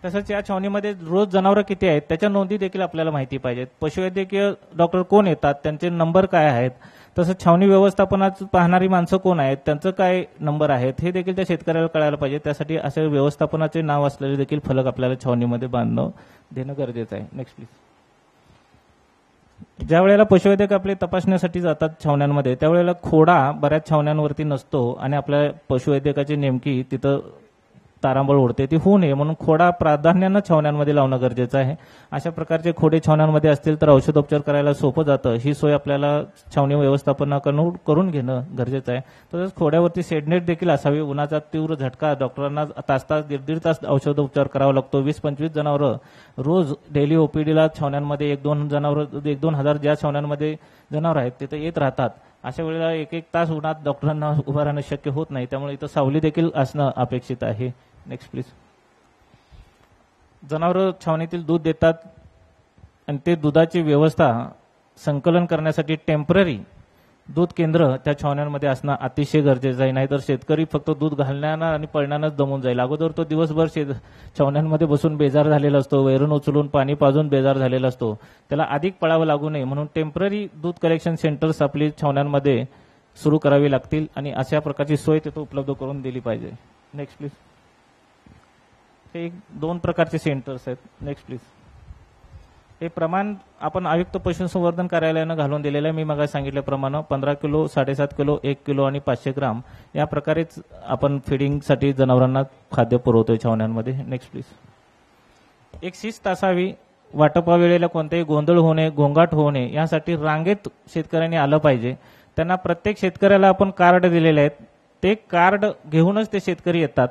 तसंच या छावणीमध्ये रोज जनावरं किती आहेत त्याच्या नोंदी देखील आपल्याला माहिती पाहिजेत. पशुवैद्यकीय डॉक्टर कोण येतात, त्यांचे नंबर काय आहेत, तसंच छावणी व्यवस्थापनात पाहणारी माणसं कोण आहेत, त्यांचं काय नंबर आहेत हे देखील त्या शेतकऱ्याला कळायला पाहिजे. त्यासाठी असे व्यवस्थापनाचे नाव असलेले देखील फलक आपल्याला छावणीमध्ये बांधणं देणं गरजेचं आहे. Next please. ज्या वेळेला पशुवैद्यक आपले तपासण्यासाठी जातात छावण्यांमध्ये त्यावेळेला खोडा बऱ्याच छावण्यांवरती नसतो आणि आपल्या पशुवैद्यकाची नेमकी तिथं तारांबळ उडते, ती होऊ नये म्हणून खोडा प्राधान्यानं छावण्यांमध्ये लावणं गरजेचं आहे. अशा प्रकारचे खोडे छावण्यांमध्ये असतील तर औषधोपचार करायला सोपं जातं. ही सोय आपल्याला छावणी व्यवस्थापनाकडून करून घेणं गरजेचं आहे. तसंच खोड्यावरती शेडनेट देखील असावी. उन्हाचा तीव्र झटका, डॉक्टरांना तास 1.5 तास औषधोपचार करावा लागतो. 20-25 जनावरं रोज डेली ओपीडीला छावण्यांमध्ये 1-2 हजार ज्या छावण्यांमध्ये जनावर आहेत तिथे येत राहतात. अशा वेळेला 1-1 तास उन्हात डॉक्टरांना उभं राहणं शक्य होत नाही, त्यामुळे इथं सावली देखील असणं अपेक्षित आहे. Next please. जनावरं छावणीतील दूध देतात आणि ते दुधाची व्यवस्था संकलन करण्यासाठी टेम्पररी दूध केंद्र त्या छावण्यांमध्ये असणं अतिशय गरजेचं आहे. नाहीतर शेतकरी फक्त दूध घालण्यानं आणि पळण्यानंच दमून जाईल. अगोदर तो दिवसभर छावण्यांमध्ये बसून बेजार झालेला असतो, वैरण उचलून पाणी पाजून बेजार झालेला असतो. त्याला अधिक पळावं लागू नये म्हणून टेम्पररी दूध कलेक्शन सेंटर्स आपली छावण्यांमध्ये सुरू करावी लागतील आणि अशा प्रकारची सोय तिथं उपलब्ध करून दिली पाहिजे. Next please. हे 2 प्रकारचे सेंटर्स आहेत. Next please. हे प्रमाण आपण आयुक्त पशुसंवर्धन कार्यालयानं घालून दिलेलं आहे. मी मग सांगितल्याप्रमाणे 15 किलो, 7.5 किलो, 1 किलो आणि 500 ग्राम या प्रकारेच आपण फिडिंगसाठी जनावरांना खाद्य पुरवतोय छावण्यांमध्ये. Next please. एक शिस्त असावी. वाटपा वेळेला कोणतेही गोंधळ होणे, गोंगाट होऊ नये यासाठी रांगेत शेतकऱ्यांनी आलं पाहिजे. त्यांना प्रत्येक शेतकऱ्याला आपण कार्ड दिलेले आहेत. ते कार्ड घेऊनच ते शेतकरी येतात.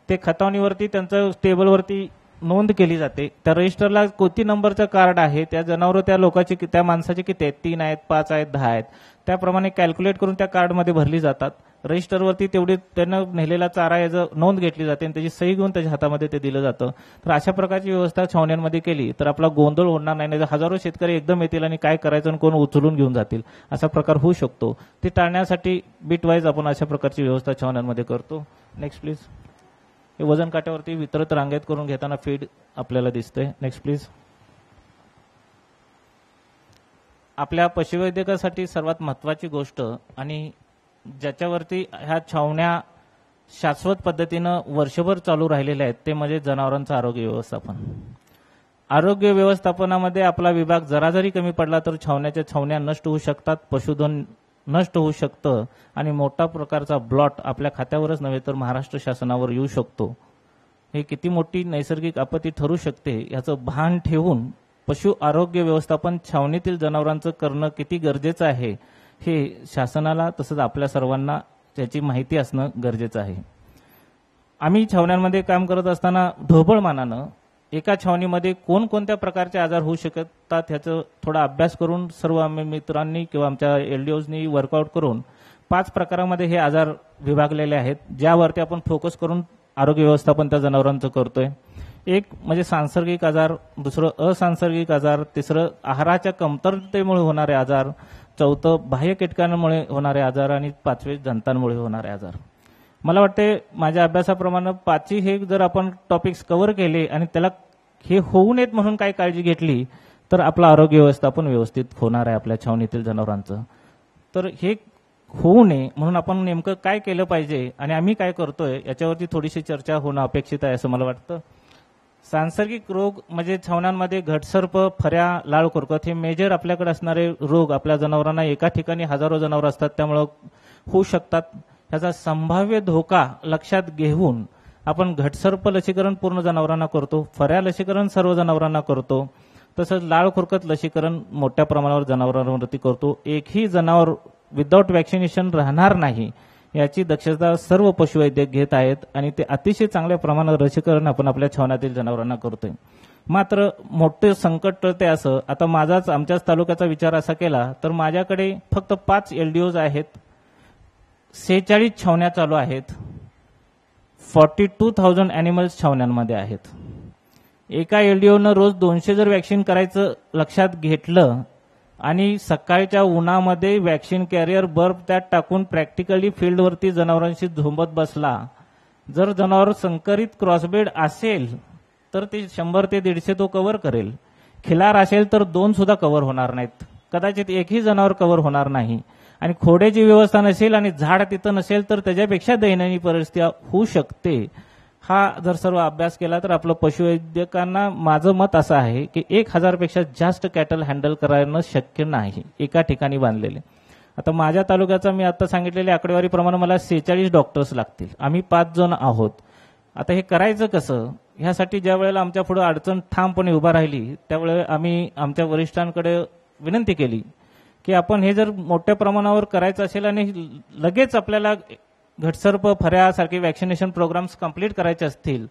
ते खतावणीवरती त्यांचं टेबलवरती नोंद केली जाते. त्या रजिस्टरला किती नंबरचं कार्ड आहे, त्या जनावर त्या लोकांची त्या माणसाचे किती आहेत, 3 आहेत, 5 आहेत, 10 आहेत, त्याप्रमाणे कॅल्क्युलेट करून त्या कार्डमध्ये भरली जातात. रजिस्टरवरती तेवढी त्यांना नेलेला चारा याचं नोंद घेतली जाते आणि त्याची सही घेऊन त्याच्या हातामध्ये ते दिलं जातं. तर अशा प्रकारची व्यवस्था छावण्यांमध्ये केली तर आपला गोंधळ होणार नाही. हजारो शेतकरी एकदम येतील आणि काय करायचं आणि कोण उचलून घेऊन जातील असा प्रकार होऊ शकतो. ते टाळण्यासाठी बिट वाईज आपण अशा प्रकारची व्यवस्था छावण्यांमध्ये करतो. Next please. हे वजन काट्यावरती वितरित रांगेत करून घेताना फीड आपल्याला दिसते. Next please. आपल्या पशुवैद्यकासाठी सर्वात महत्त्वाची गोष्ट आणि ज्याच्यावरती ह्या छावण्या शाश्वत पद्धतीनं वर्षभर चालू राहिलेल्या आहेत ते म्हणजे जनावरांचं आरोग्य व्यवस्थापन. आरोग्य व्यवस्थापनामध्ये आपला विभाग जरा जरी कमी पडला तर छावण्या नष्ट होऊ शकतात, पशुधन नष्ट होऊ शकतं आणि मोठा प्रकारचा ब्लॉट आपल्या खात्यावरच नव्हे तर महाराष्ट्र शासनावर येऊ शकतो. हे किती मोठी नैसर्गिक आपत्ती ठरू शकते याचं भान ठेवून पशु आरोग्य व्यवस्थापन छावणीतील जनावरांचं करणं किती गरजेचं आहे हे शासनाला तसंच आपल्या सर्वांना त्याची माहिती असणं गरजेचं आहे. आम्ही छावण्यांमध्ये काम करत असताना ढोबळमानानं एका छावणीमध्ये कोणकोणत्या प्रकारचे आजार होऊ शकतात ह्याचं थोडा अभ्यास करून सर्व आम्ही मित्रांनी किंवा आमच्या एलडीओजनी वर्कआउट करून 5 प्रकारामध्ये हे आजार विभागलेले आहेत, ज्यावरती आपण फोकस करून आरोग्य व्यवस्थापन त्या जनावरांचं करतोय. एक म्हणजे सांसर्गिक आजार, दुसरं असांसर्गिक आजार, तिसरं आहाराच्या कमतरतेमुळे होणारे आजार, चौथं बाह्य कीटकांमुळे होणारे आजार आणि 5वे जंतांमुळे होणारे आजार. मला वाटते माझ्या अभ्यासाप्रमाणे 5ही हे जर आपण टॉपिक्स कव्हर केले आणि त्याला हे होऊ नयेत म्हणून काय काळजी घेतली तर आपलं आरोग्य व्यवस्थापन व्यवस्थित होणार आहे आपल्या छावणीतील जनावरांचं. तर हे होऊ नये म्हणून आपण नेमकं काय केलं पाहिजे आणि आम्ही काय करतोय याच्यावरती थोडीशी चर्चा होणं अपेक्षित आहे असं मला वाटतं. सांसर्गिक रोग म्हणजे छावण्यांमध्ये घटसर्प, फऱ्या, लाळ खुरकत हे मेजर आपल्याकडे असणारे रोग आपल्या जनावरांना एका ठिकाणी हजारो जनावर असतात त्यामुळं होऊ शकतात. ह्याचा संभाव्य धोका लक्षात घेऊन आपण घटसर्प लसीकरण पूर्ण जनावरांना करतो, फऱ्या लसीकरण सर्व जनावरांना करतो, तसंच लाळ खुरकत लसीकरण मोठ्या प्रमाणावर जनावरांवरती करतो. एकही जनावर विदाऊट वॅक्सिनेशन राहणार नाही याची दक्षता सर्व पशुवैद्यक घेत आहेत आणि ते अतिशय चांगल्या प्रमाणात लसीकरण आपण आपल्या छावण्यातील जनावरांना करतोय. मात्र मोठे संकट टळते असं आता माझाच आमच्याच तालुक्याचा विचार असा केला तर माझ्याकडे फक्त 5 एलडीओज आहेत, 46 छावण्या चालू आहेत, 42,000 ॲनिमल्स छावण्यांमध्ये आहेत. एका एलडीओनं रोज 200 जर वॅक्सिन करायचं लक्षात घेतलं आणि सकाळच्या उन्हामध्ये वॅक्सिन कॅरियर बर्फ त्यात टाकून प्रॅक्टिकली फील्डवरती जनावरांशी झोंबत बसला, जर जनावर संकरित क्रॉसब्रीड असेल तर ते 100 ते 150 तो कव्हर करेल, खिलार असेल तर 2 सुद्धा कव्हर होणार नाहीत, कदाचित एकही जनावर कव्हर होणार नाही. आणि खोड्याची व्यवस्था नसेल आणि झाड तिथं नसेल तर त्याच्यापेक्षा दयनीय परिस्थिती होऊ शकते. हा जर सर्व अभ्यास केला तर आपलं पशुवैद्यकांना माझं मत असं आहे की 1000 पेक्षा जास्त कॅटल हँडल करणं शक्य नाही एका ठिकाणी बांधलेले. आता माझ्या तालुक्याचा मी आता सांगितलेल्या आकडेवारीप्रमाणे मला 46 डॉक्टर्स लागतील, आम्ही 5 जण आहोत. आता हे करायचं कसं ह्यासाठी ज्या वेळेला आमच्या पुढे अडचण ठामपणे उभा राहिली त्यावेळेला आम्ही आमच्या वरिष्ठांकडे विनंती केली की आपण हे जर मोठ्या प्रमाणावर करायचं असेल आणि लगेच आपल्याला घटसर्प, फऱ्यासारखे वॅक्सिनेशन प्रोग्राम्स कंप्लीट करायचे असतील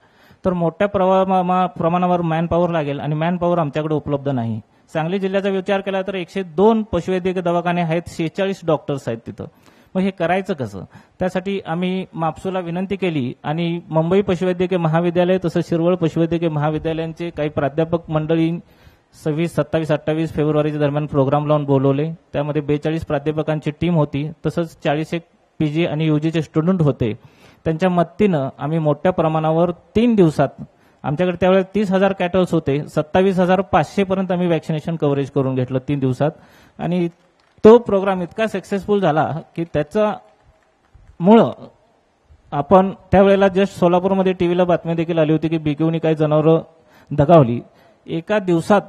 तर मोठ्या प्रमाणावर मॅनपॉवर लागेल आणि मॅनपॉवर आमच्याकडे उपलब्ध नाही. सांगली जिल्ह्याचा विचार केला तर 102 पशुवैद्यकीय दवाखाने आहेत, 46 डॉक्टर्स आहेत तिथं. मग हे करायचं कसं? त्यासाठी आम्ही मापसूला विनंती केली आणि मुंबई पशुवैद्यकीय महाविद्यालय तसंच शिरवळ पशुवैद्यकीय महाविद्यालयांचे काही प्राध्यापक मंडळी 26, 27, 28 फेब्रुवारीच्या दरम्यान प्रोग्राम लावून बोलवले. त्यामध्ये 42 प्राध्यापकांची टीम होती, तसंच 40 पीजी आणि यूजीचे स्टुडंट होते. त्यांच्या मदतीनं आम्ही मोठ्या प्रमाणावर 3 दिवसात आमच्याकडे त्यावेळेस 30,000 कॅटल्स होते, 27,500 पर्यंत आम्ही वॅक्सिनेशन कव्हरेज करून घेतलं 3 दिवसात. आणि तो प्रोग्राम इतका सक्सेसफुल झाला की त्याच्यामुळं आपण त्यावेळेला जस्ट सोलापूरमध्ये टीव्हीला बातमी देखील आली होती की बीकेयूनी काही जनावरं दगावली. एका दिवसात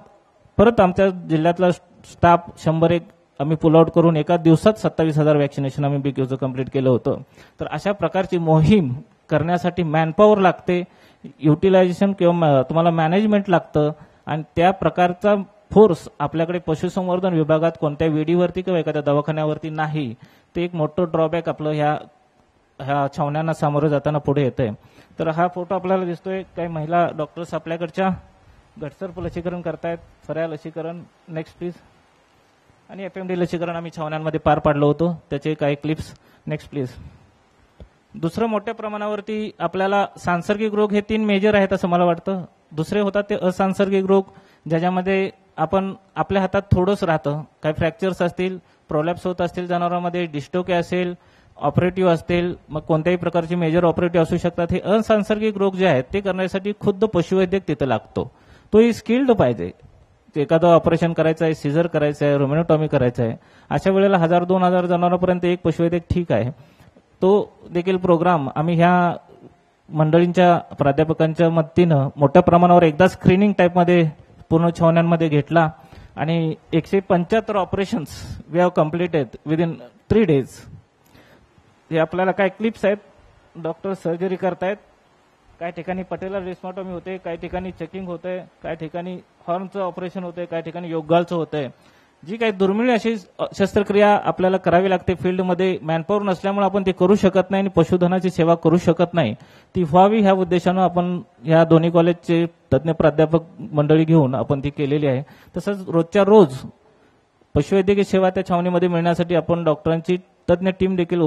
परत आमच्या जिल्ह्यातला स्टाफ 101 आम्ही पुल आउट करून एका दिवसात 27,000 वॅक्सिनेशन आम्ही बीकेयूचं कंप्लीट केलं होतं. तर अशा प्रकारची मोहीम करण्यासाठी मॅनपॉवर लागते, युटिलायझेशन किंवा तुम्हाला मॅनेजमेंट लागतं आणि त्या प्रकारचा फोर्स आपल्याकडे पशुसंवर्धन विभागात कोणत्या वेडीवरती किंवा एखाद्या दवाखान्यावरती नाही. ते एक मोठं ड्रॉबॅक आपलं ह्या छावण्यांना सामोरं जाताना पुढे येतंय. तर हा फोटो आपल्याला दिसतोय, काही महिला डॉक्टर्स आपल्याकडच्या घटसर्प लसीकरण करतायत, फऱ्या लसीकरण. Next please. आणि एफएमडी लसीकरण आम्ही छावण्यांमध्ये पार पाडलं होतं, त्याचे काही क्लिप्स. Next please. दुसरं मोठ्या प्रमाणावरती आपल्याला सांसर्गिक रोग हे 3 मेजर आहेत असं मला वाटतं. दुसरे होतात ते असांसर्गिक रोग, ज्याच्यामध्ये आपण आपल्या हातात थोडंच राहतं, काही फ्रॅक्चर्स असतील, प्रोलॅप्स होत असतील जनावरांमध्ये, डिस्टोके असेल, ऑपरेटिव्ह असतील, मग कोणत्याही प्रकारचे मेजर ऑपरेटिव्ह असू शकतात. हे असंसर्गिक रोग जे आहेत ते करण्यासाठी खुद्द पशुवैद्यक तिथं लागतो. तोही स्किल्ड पाहिजे. एखादं ऑपरेशन करायचं आहे, सिझर करायचं आहे, रोमॅनोटॉमी करायचं आहे, अशा वेळेला 1000-2000 जनावरांपर्यंत एक पशुवैद्यक ठीक आहे. तो देखील प्रोग्राम आम्ही ह्या मंडळींच्या प्राध्यापकांच्या मदतीनं मोठ्या प्रमाणावर एकदा स्क्रीनिंग टाईपमध्ये पूर्ण छावण्यांमध्ये घेतला आणि 175 operations we have completed within 3 days. हे आपल्याला काय क्लिप्स आहेत. डॉक्टर सर्जरी करतायत, काही ठिकाणी पटेलर डिस्मॉटॉमी होते, काही ठिकाणी चेकिंग होते, काही ठिकाणी हॉर्नचं ऑपरेशन होते, काही ठिकाणी योगगालचं होतंय. जी काही दुर्मिळ अशी शस्त्रक्रिया आपल्याला करावी लागते फील्डमध्ये, मॅनपॉवर नसल्यामुळे आपण ती करू शकत नाही आणि पशुधनाची सेवा करू शकत नाही, ती व्हावी ह्या उद्देशानं आपण या दोन्ही कॉलेजचे तज्ज्ञ प्राध्यापक मंडळी घेऊन आपण ती केलेली आहे. तसंच रोजच्या रोज पशुवैद्यकीय सेवा त्या छावणीमध्ये मिळण्यासाठी आपण डॉक्टरांची तज्ज्ञ टीम देखील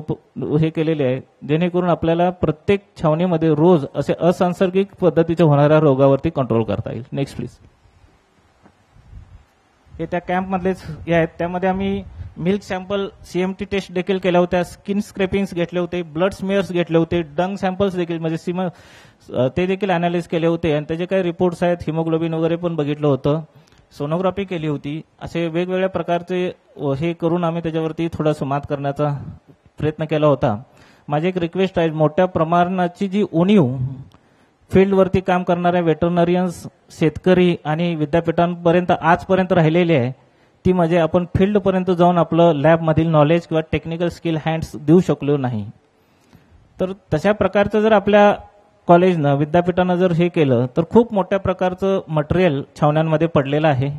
हे केलेली आहे, जेणेकरून आपल्याला प्रत्येक छावणीमध्ये रोज असे असंसर्गिक पद्धतीच्या होणाऱ्या रोगावरती कंट्रोल करता येईल. Next please. हे त्या कॅम्पमधलेच हे आहेत. त्यामध्ये आम्ही मिल्क सॅम्पल CMT टेस्ट देखील केल्या होत्या, स्किन स्क्रेपिंग्स घेतले होते, ब्लड स्मेअर्स घेतले होते, डंग सॅम्पल्स देखील म्हणजे ते देखील अनालिज केले होते आणि त्याचे काही रिपोर्ट्स आहेत, हिमोग्लोबिन वगैरे पण बघितलं होतं, सोनोग्राफी केली होती. असे वेगवेगळ्या प्रकारचे हे करून आम्ही त्याच्यावरती थोडासा मात करण्याचा प्रयत्न केला होता. माझी एक रिक्वेस्ट आहे, मोठ्या प्रमाणाची जी उणीव फील्डवरती काम करणाऱ्या वेटरनरियन्स, शेतकरी आणि विद्यापीठांपर्यंत आजपर्यंत राहिलेली आहे, ती म्हणजे आपण फील्डपर्यंत जाऊन आपलं लॅबमधील नॉलेज किंवा टेक्निकल स्किल हँड्स देऊ शकलो नाही. तर तशा प्रकारचं जर आपल्या कॉलेजनं, विद्यापीठानं जर हे केलं तर खूप मोठ्या प्रकारचं मटेरियल छावण्यांमध्ये पडलेलं आहे.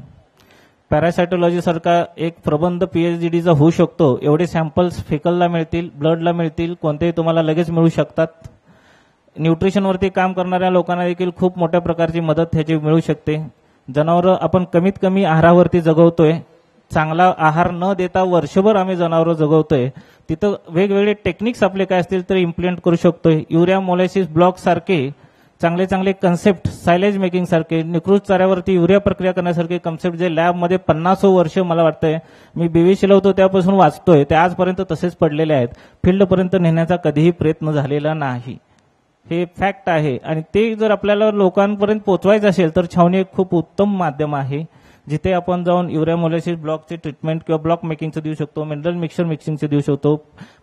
पॅरासायटोलॉजी सारखा एक प्रबंध PhDचा होऊ शकतो, एवढे सॅम्पल्स फेकलला मिळतील, ब्लडला मिळतील, कोणतेही तुम्हाला लगेच मिळू शकतात. न्यूट्रिशनवरती काम करणाऱ्या लोकांना देखील खूप मोठ्या प्रकारची मदत ह्याची मिळू शकते. जनावरं आपण कमीत कमी आहारावरती जगवतोय, चांगला आहार न देता वर्षभर आम्ही जनावरं जगवतोय. तिथं वेगवेगळे टेक्निक्स आपले काय असतील तर इम्प्लिमेंट करू शकतोय. युरिया मोलॅसिस ब्लॉक सारखे चांगले चांगले कन्सेप्ट, सायलेज मेकिंग सारखे, निकृष्ट चाऱ्यावरती युरिया प्रक्रिया करण्यासारखे कन्सेप्ट जे लॅबमध्ये 50 वर्ष मला वाटतंय मी BVCला होतो त्यापासून वाचतोय, ते आजपर्यंत तसेच पडलेले आहेत. फील्डपर्यंत नेण्याचा कधीही प्रयत्न झालेला नाही, हे फॅक्ट आहे. आणि ते जर आपल्याला लोकांपर्यंत पोहोचवायचं असेल तर छावणी एक खूप उत्तम माध्यम आहे, जिथे आपण जाऊन युरिया मोलॅसिस ब्लॉकचे ट्रीटमेंट किंवा ब्लॉक मेकिंगचं देऊ शकतो, मिनरल मिक्सर मिक्सिंगचं देऊ शकतो,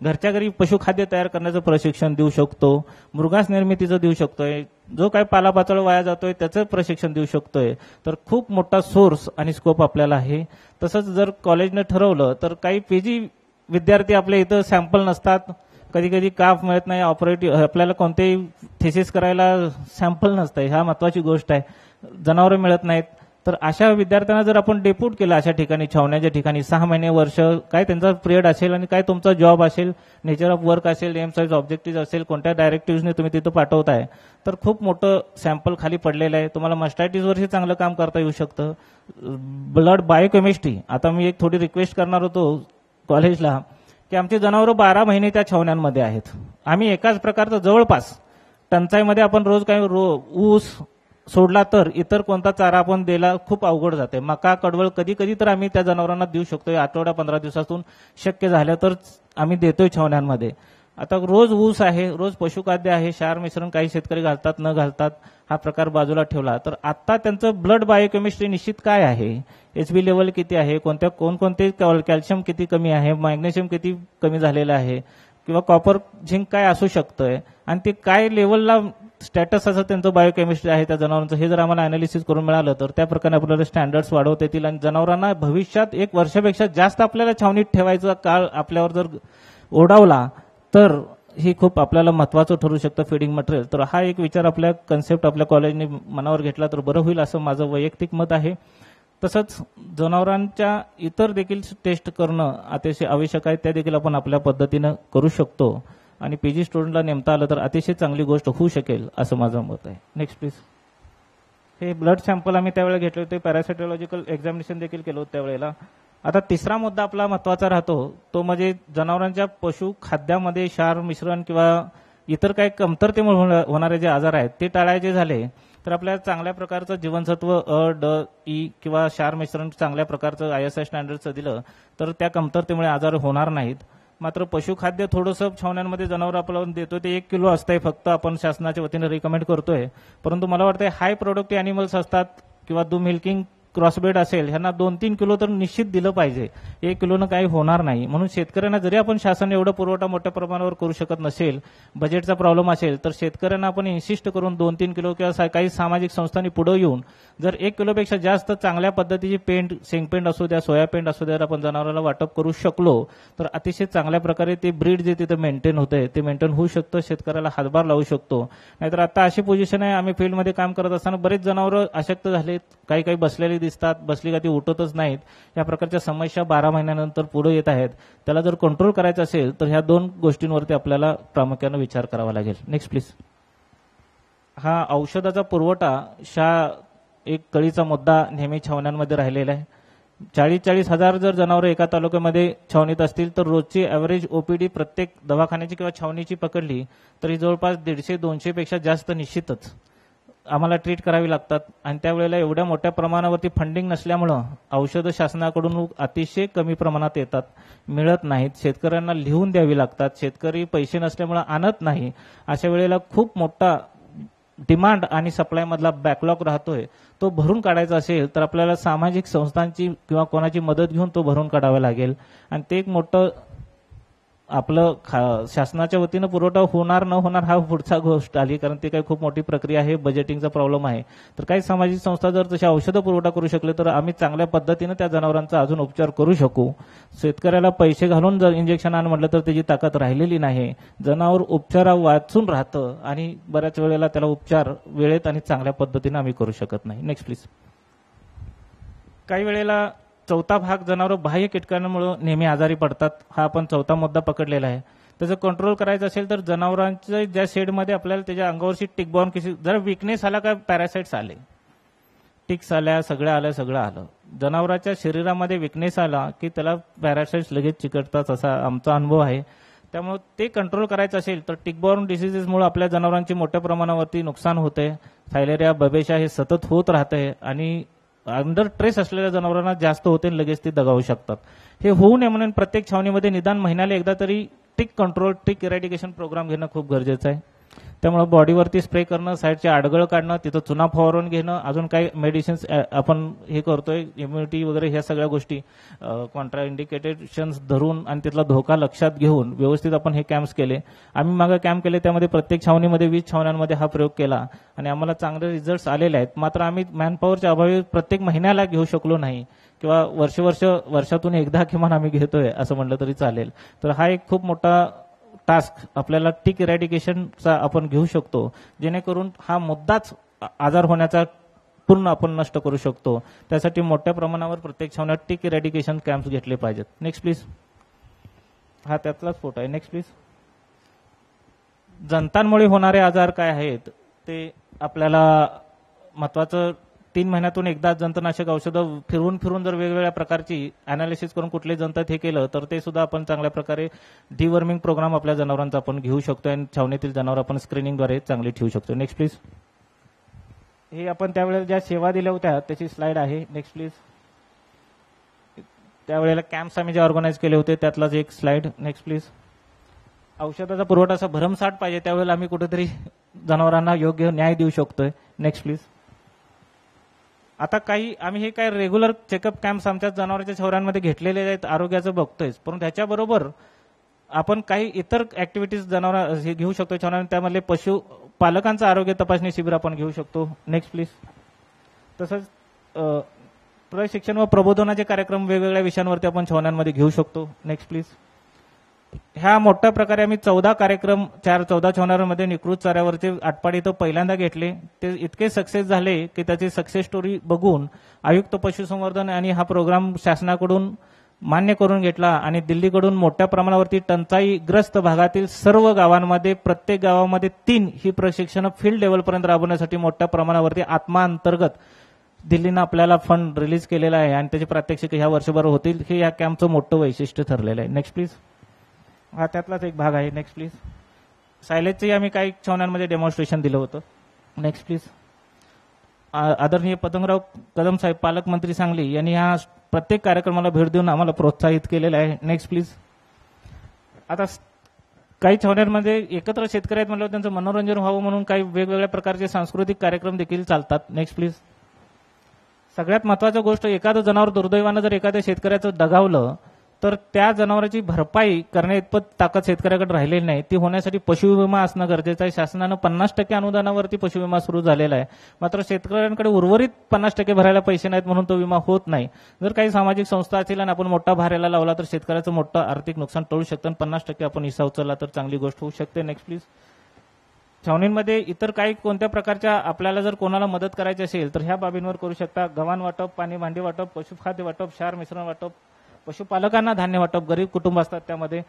घरच्या घरी पशुखाद्य तयार करण्याचं प्रशिक्षण देऊ शकतो, मृगास निर्मितीचं देऊ शकतोय, जो काही पालापाचोळ वाया जातोय त्याचं प्रशिक्षण देऊ शकतोय. तर खूप मोठा सोर्स आणि स्कोप आपल्याला आहे. तसंच जर कॉलेजनं ठरवलं तर काही PG विद्यार्थी आपल्या इथं सॅम्पल नसतात, कधी कधी काफ मिळत नाही, ऑपरेटिव्ह आपल्याला कोणतेही थेसिस करायला सॅम्पल नसतं, ह्या महत्वाची गोष्ट आहे, जनावरं मिळत नाहीत. तर अशा विद्यार्थ्यांना जर आपण डेप्यूट केलं अशा ठिकाणी, छावण्याच्या ठिकाणी 6 महिने वर्ष काय त्यांचा पिरियड असेल आणि काय तुमचा जॉब असेल, नेचर ऑफ वर्क असेल, एम साईज ऑब्जेक्टिव्ह असेल, कोणत्या डायरेक्टिव्हने तुम्ही तिथं पाठवताय, तर खूप मोठं सॅम्पल खाली पडलेलं आहे. तुम्हाला मस्टायटिसवरही चांगलं काम करता येऊ शकतं. ब्लड बायोकेमिस्ट्री, आता मी एक थोडी रिक्वेस्ट करणार होतो कॉलेजला की आमची जनावरं 12 महिने त्या छावण्यांमध्ये आहेत. आम्ही एकाच प्रकारचं जवळपास टंचाईमध्ये आपण रोज काही ऊस सोडला तर इतर कोणता चारा आपण द्यायला खूप अवघड जाते. मका, कडवळ कधी कधी तर आम्ही त्या जनावरांना देऊ शकतोय, आठवड्या 15 दिवसातून शक्य झालं तर आम्ही देतोय छावण्यांमध्ये. आता रोज ऊस आहे, रोज पशुखाद्य आहे, क्षार मिश्रण काही शेतकरी घालतात न घालतात, हा प्रकार बाजूला ठेवला तर आता त्यांचं ब्लड बायोकेमिस्ट्री निश्चित काय आहे, HB लेवल किती आहे, कोणकोणते कॅल्शियम किती कमी आहे, मॅग्नेशियम किती कमी झालेलं आहे, किंवा कॉपर झिंक काय असू शकतंय आणि ते काय लेवलला स्टॅटस असं त्यांचं बायोकेमिस्ट्री आहे त्या जनावरांचं, हे जर आम्हाला अनालिसिस करून मिळालं तर त्या प्रकारे आपल्याला स्टँडर्ड्स वाढवता येतील आणि जनावरांना भविष्यात 1 वर्षापेक्षा जास्त आपल्याला छावणीत ठेवायचा काळ आपल्यावर जर ओढावला तर ही खूप आपल्याला महत्वाचं ठरू शकतं फीडिंग मटेरियल. तर हा एक विचार आपल्या कन्सेप्ट आपल्या कॉलेजने मनावर घेतला तर बरं होईल असं माझं वैयक्तिक मत आहे. तसंच जनावरांच्या इतर देखील टेस्ट करणं अतिशय आवश्यक आहे, त्या देखील आपण आपल्या पद्धतीनं करू शकतो आणि PG स्टुडंटला नेमता आलं तर अतिशय चांगली गोष्ट होऊ शकेल असं माझं मत आहे. Next please. हे ब्लड सॅम्पल आम्ही त्यावेळेला घेतले होते, पॅरासायटोलॉजिकल एक्झामिनेशन देखील केलं होतं त्यावेळेला. आता तिसरा मुद्दा आपला महत्वाचा राहतो तो म्हणजे जनावरांच्या पशु खाद्यामध्ये क्षार मिश्रण किंवा इतर काही कमतरतेमुळे होणारे जे आजार आहेत ते टाळायचे झाले तर आपल्याला चांगल्या प्रकारचं जीवनसत्व अ, ड, ई किंवा क्षार मिश्रण चांगल्या प्रकारचं ISI स्टँडर्डचं दिलं तर त्या कमतरतेमुळे आजार होणार नाहीत. मात्र पशुखाद्य थोडंसं छावण्यांमध्ये जनावर आपल्याला देतो ते 1 किलो असतंय फक्त, आपण शासनाच्या वतीने रिकमेंड करतोय. परंतु मला वाटतं हाय प्रोडक्टिव्ह अॅनिमल्स असतात किंवा मिल्किंग क्रॉसब्रेड असेल, ह्यांना 2-3 किलो तर निश्चित दिलं पाहिजे. 1 किलोनं काही होणार नाही. म्हणून शेतकऱ्यांना जरी आपण शासन एवढं पुरवठा मोठ्या प्रमाणावर करू शकत नसेल, बजेटचा प्रॉब्लेम असेल, तर शेतकऱ्यांना आपण इन्सिस्ट करून 2-3 किलो किंवा काही सामाजिक संस्थांनी पुढे येऊन जर 1 किलोपेक्षा जास्त चांगल्या पद्धतीची पेंट, शेंगपेंट असू द्या, सोया पेंट असू द्या, आपण जनावराला वाटप करू शकलो तर अतिशय चांगल्या प्रकारे ते ब्रीड जे तिथे मेंटेन होतंय ते मेंटेन होऊ शकतं, शेतकऱ्याला हातभार लावू शकतो. नाहीतर आता अशी पोझिशन आहे, आम्ही फील्डमध्ये काम करत असताना बरेच जनावरं अशक्त झालेत, काही काही बसलेली दिसतात, बसली का ती उठतच नाहीत. या प्रकारच्या समस्या 12 महिन्यानंतर पुढे येत आहेत. त्याला जर कंट्रोल करायचं असेल तर ह्या 2 गोष्टींवरती आपल्याला प्रामुख्याने विचार करावा लागेल. Next please. हा औषधाचा पुरवठा एक कळीचा मुद्दा नेहमी छावण्यांमध्ये राहिलेला आहे. 40-40 हजार जर जनावरं एका तालुक्यामध्ये छावणीत असतील तर रोजची ॲव्हरेज ओपीडी प्रत्येक दवाखान्याची किंवा छावणीची पकडली तरी जवळपास 150-200 पेक्षा जास्त निश्चितच आम्हाला ट्रीट करावी लागतात. आणि त्यावेळेला एवढ्या मोठ्या प्रमाणावरती फंडिंग नसल्यामुळं औषधं शासनाकडून अतिशय कमी प्रमाणात येतात, मिळत नाहीत, शेतकऱ्यांना लिहून द्यावी लागतात, शेतकरी पैसे नसल्यामुळं आणत नाही. अशा वेळेला खूप मोठा डिमांड आणि सप्लाय मधला बॅकलॉग राहतोय. तो भरून काढायचा असेल तर आपल्याला सामाजिक संस्थांची किंवा कोणाची मदत घेऊन तो भरून काढावा लागेल. आणि ते एक मोठं आपलं शासनाच्या वतीनं पुरवठा होणार न होणार हा पुढचा गोष्ट आली, कारण ते काही खूप मोठी प्रक्रिया आहे, बजेटिंगचा प्रॉब्लेम आहे. तर काही सामाजिक संस्था जर तशी औषधं पुरवठा करू शकले तर आम्ही चांगल्या पद्धतीनं त्या जनावरांचा अजून उपचार करू शकू. शेतकऱ्याला पैसे घालून जर इंजेक्शन आण म्हटलं तर त्याची ताकद राहिलेली नाही. जनावर उपचारा वाचून राहतं आणि बऱ्याच वेळेला त्याला उपचार वेळेत आणि चांगल्या पद्धतीनं आम्ही करू शकत नाही. Next please. काही वेळेला चौथा भाग जनावर बाह्य कीटकांमुळे नेहमी आजारी पडतात. हा आपण चौथा मुद्दा पकडलेला आहे. त्याचं कंट्रोल करायचं असेल तर जनावरांच्या ज्या शेडमध्ये आपल्याला त्याच्या अंगावरची टिकबॉर्न जर विकनेस आला का पॅरासाइट्स आले, टिक्स आल्या, सगळं आलं, जनावराच्या शरीरामध्ये विकनेस आला की त्याला पॅरासाइट्स लगेच चिकटतात, असा आमचा अनुभव आहे. त्यामुळे ते कंट्रोल करायचं असेल तर टिकबॉर्न डिसिजेसमुळे आपल्या जनावरांची मोठ्या प्रमाणावरती नुकसान होते. थायलेरिया, बबेशा हे सतत होत राहतंय आणि अंडर ट्रेस असलेल्या जनावरांना जास्त होते आणि लगेच ते दगावू शकतात. हे होऊ नये म्हणून प्रत्येक छावणीमध्ये निदान महिन्याला एकदा तरी tick control, tick eradication programme घेणं खूप गरजेचं आहे. त्यामुळे बॉडीवरती स्प्रे करणं, साईडचे आडगळ काढणं, तिथं चुना फवारून घेणं, अजून काही मेडिसिन्स आपण हे करतोय, इम्युनिटी वगैरे ह्या सगळ्या गोष्टी कॉन्ट्रा इंडिकेटेशन्स धरून आणि तिथला धोका लक्षात घेऊन व्यवस्थित आपण हे कॅम्प्स केले. आम्ही मागे कॅम्प केले, त्यामध्ये प्रत्येक छावणीमध्ये 20 छावण्यांमध्ये हा प्रयोग केला आणि आम्हाला चांगले रिझल्ट्स आलेले आहेत. मात्र आम्ही मॅनपॉवरच्या अभावी प्रत्येक महिन्याला घेऊ शकलो नाही किंवा वर्षातून एकदा किमान आम्ही घेतोय असं म्हटलं तरी चालेल. तर हा एक खूप मोठा टास्क आपल्याला टिक इरॅडिकेशनचा आपण घेऊ शकतो, जेणेकरून हा मुद्दाच आजार होण्याचा पूर्ण आपण नष्ट करू शकतो. त्यासाठी मोठ्या प्रमाणावर प्रत्येक छावण्यात टिक इरॅडिकेशन कॅम्प्स घेतले पाहिजेत. Next please. हा त्यातलाच फोटो आहे. Next please. जंतांमुळे होणारे आजार काय आहेत ते आपल्याला महत्वाचं 3 महिन्यातून एकदा जंतनाशक औषधं फिरून जर वेगवेगळ्या प्रकारची अनालिसिस करून कुठले जंत हे केलं तर ते सुद्धा आपण चांगल्या प्रकारे डिवर्मिंग प्रोग्राम आपल्या जनावरांचा आपण घेऊ शकतो आणि छावणीतील जनावर आपण स्क्रीनिंगद्वारे चांगली ठेवू शकतो. Next please. हे आपण त्यावेळेला ज्या सेवा दिल्या होत्या त्याची स्लाइड आहे. Next please. त्यावेळेला कॅम्प्स आम्ही जे ऑर्गनाईज केले होते त्यातलाच एक स्लाइड. Next please. औषधाचा पुरवठा असा भरमसाठ पाहिजे त्यावेळेला आम्ही कुठेतरी जनावरांना योग्य न्याय देऊ शकतोय. Next please. आता आम्ही हे काय रेग्युलर चेकअप कॅम्प्स आमच्या जनावरांच्या छावण्यांमध्ये घेतलेले आहेत, आरोग्याचं बघतोय, पण त्याच्याबरोबर आपण काही इतर ऍक्टिव्हिटीज जनावर हे घेऊ शकतो छावण्यांमध्ये. त्यामधले पशु पालकांचं आरोग्य तपासणी शिबिर आपण घेऊ शकतो. Next please. तसंच प्रशिक्षण व प्रबोधनाचे कार्यक्रम वेगवेगळ्या विषयांवरती आपण छावण्यांमध्ये घेऊ शकतो. Next please. ह्या मोठ्या प्रकारे आम्ही 14 कार्यक्रम 14 छावण्यांमध्ये निकृष्ट चाऱ्यावरचे आटपाडी इथं पहिल्यांदा घेतले. ते इतके सक्सेस झाले की त्याची सक्सेस स्टोरी बघून आयुक्त पशुसंवर्धन आणि हा प्रोग्राम शासनाकडून मान्य करून घेतला आणि दिल्लीकडून मोठ्या प्रमाणावरती टंचाईग्रस्त भागातील सर्व गावांमध्ये प्रत्येक गावामध्ये 3 ही प्रशिक्षण फील्ड लेवलपर्यंत राबवण्यासाठी मोठ्या प्रमाणावरती आत्मा अंतर्गत दिल्लीनं आपल्याला फंड रिलीज केलेला आहे आणि त्याचे प्रात्यक्षिक ह्या वर्षभर होतील. हे या कॅम्पचं मोठं वैशिष्ट्य ठरलेलं आहे. Next please. हा त्यातलाच एक भाग आहे. Next please. सायलेजचंही आम्ही काही छावण्यांमध्ये डेमॉन्स्ट्रेशन दिलं होतं. Next please. आदरणीय पतंगराव कदम साहेब पालकमंत्री सांगली यांनी ह्या प्रत्येक कार्यक्रमाला भेट देऊन आम्हाला प्रोत्साहित केलेलं आहे. Next please. आता काही छावण्यांमध्ये एकत्र शेतकरी आहेत म्हटल्यावर त्यांचं मनोरंजन व्हावं म्हणून काही वेगवेगळ्या प्रकारचे सांस्कृतिक कार्यक्रम देखील चालतात. Next please. सगळ्यात महत्वाची गोष्ट, एखादं जनावर दुर्दैवानं जर एखाद्या शेतकऱ्याचं दगावलं तर त्या जनावरांची भरपाई करण्याइतपत ताकद शेतकऱ्याकडे राहिलेली नाही. ती होण्यासाठी पशुविमा असणं गरजेचं आहे. शासनानं 50% अनुदानावरती पशुविमा सुरू झालेला आहे. मात्र शेतकऱ्यांकडे उर्वरित 50% भरायला पैसे नाहीत म्हणून तो विमा होत नाही. जर काही सामाजिक संस्था असतील आणि आपण मोठा भार लावला तर शेतकऱ्याचं मोठं आर्थिक नुकसान टळू शकतं आणि 50% आपण हिस्सा उचलला तर चांगली गोष्ट होऊ शकते. Next please. छावणींमध्ये इतर काही कोणत्या प्रकारच्या आपल्याला जर कोणाला मदत करायची असेल तर ह्या बाबींवर करू शकता. गव्हाण वाटप, पाणी भांडी वाटप, पशुखाद्य वाटप, क्षार मिश्रण वाटप, पशुपालकांना धान्य वाटप, गरीब कुटुंब असतात त्यामध्ये,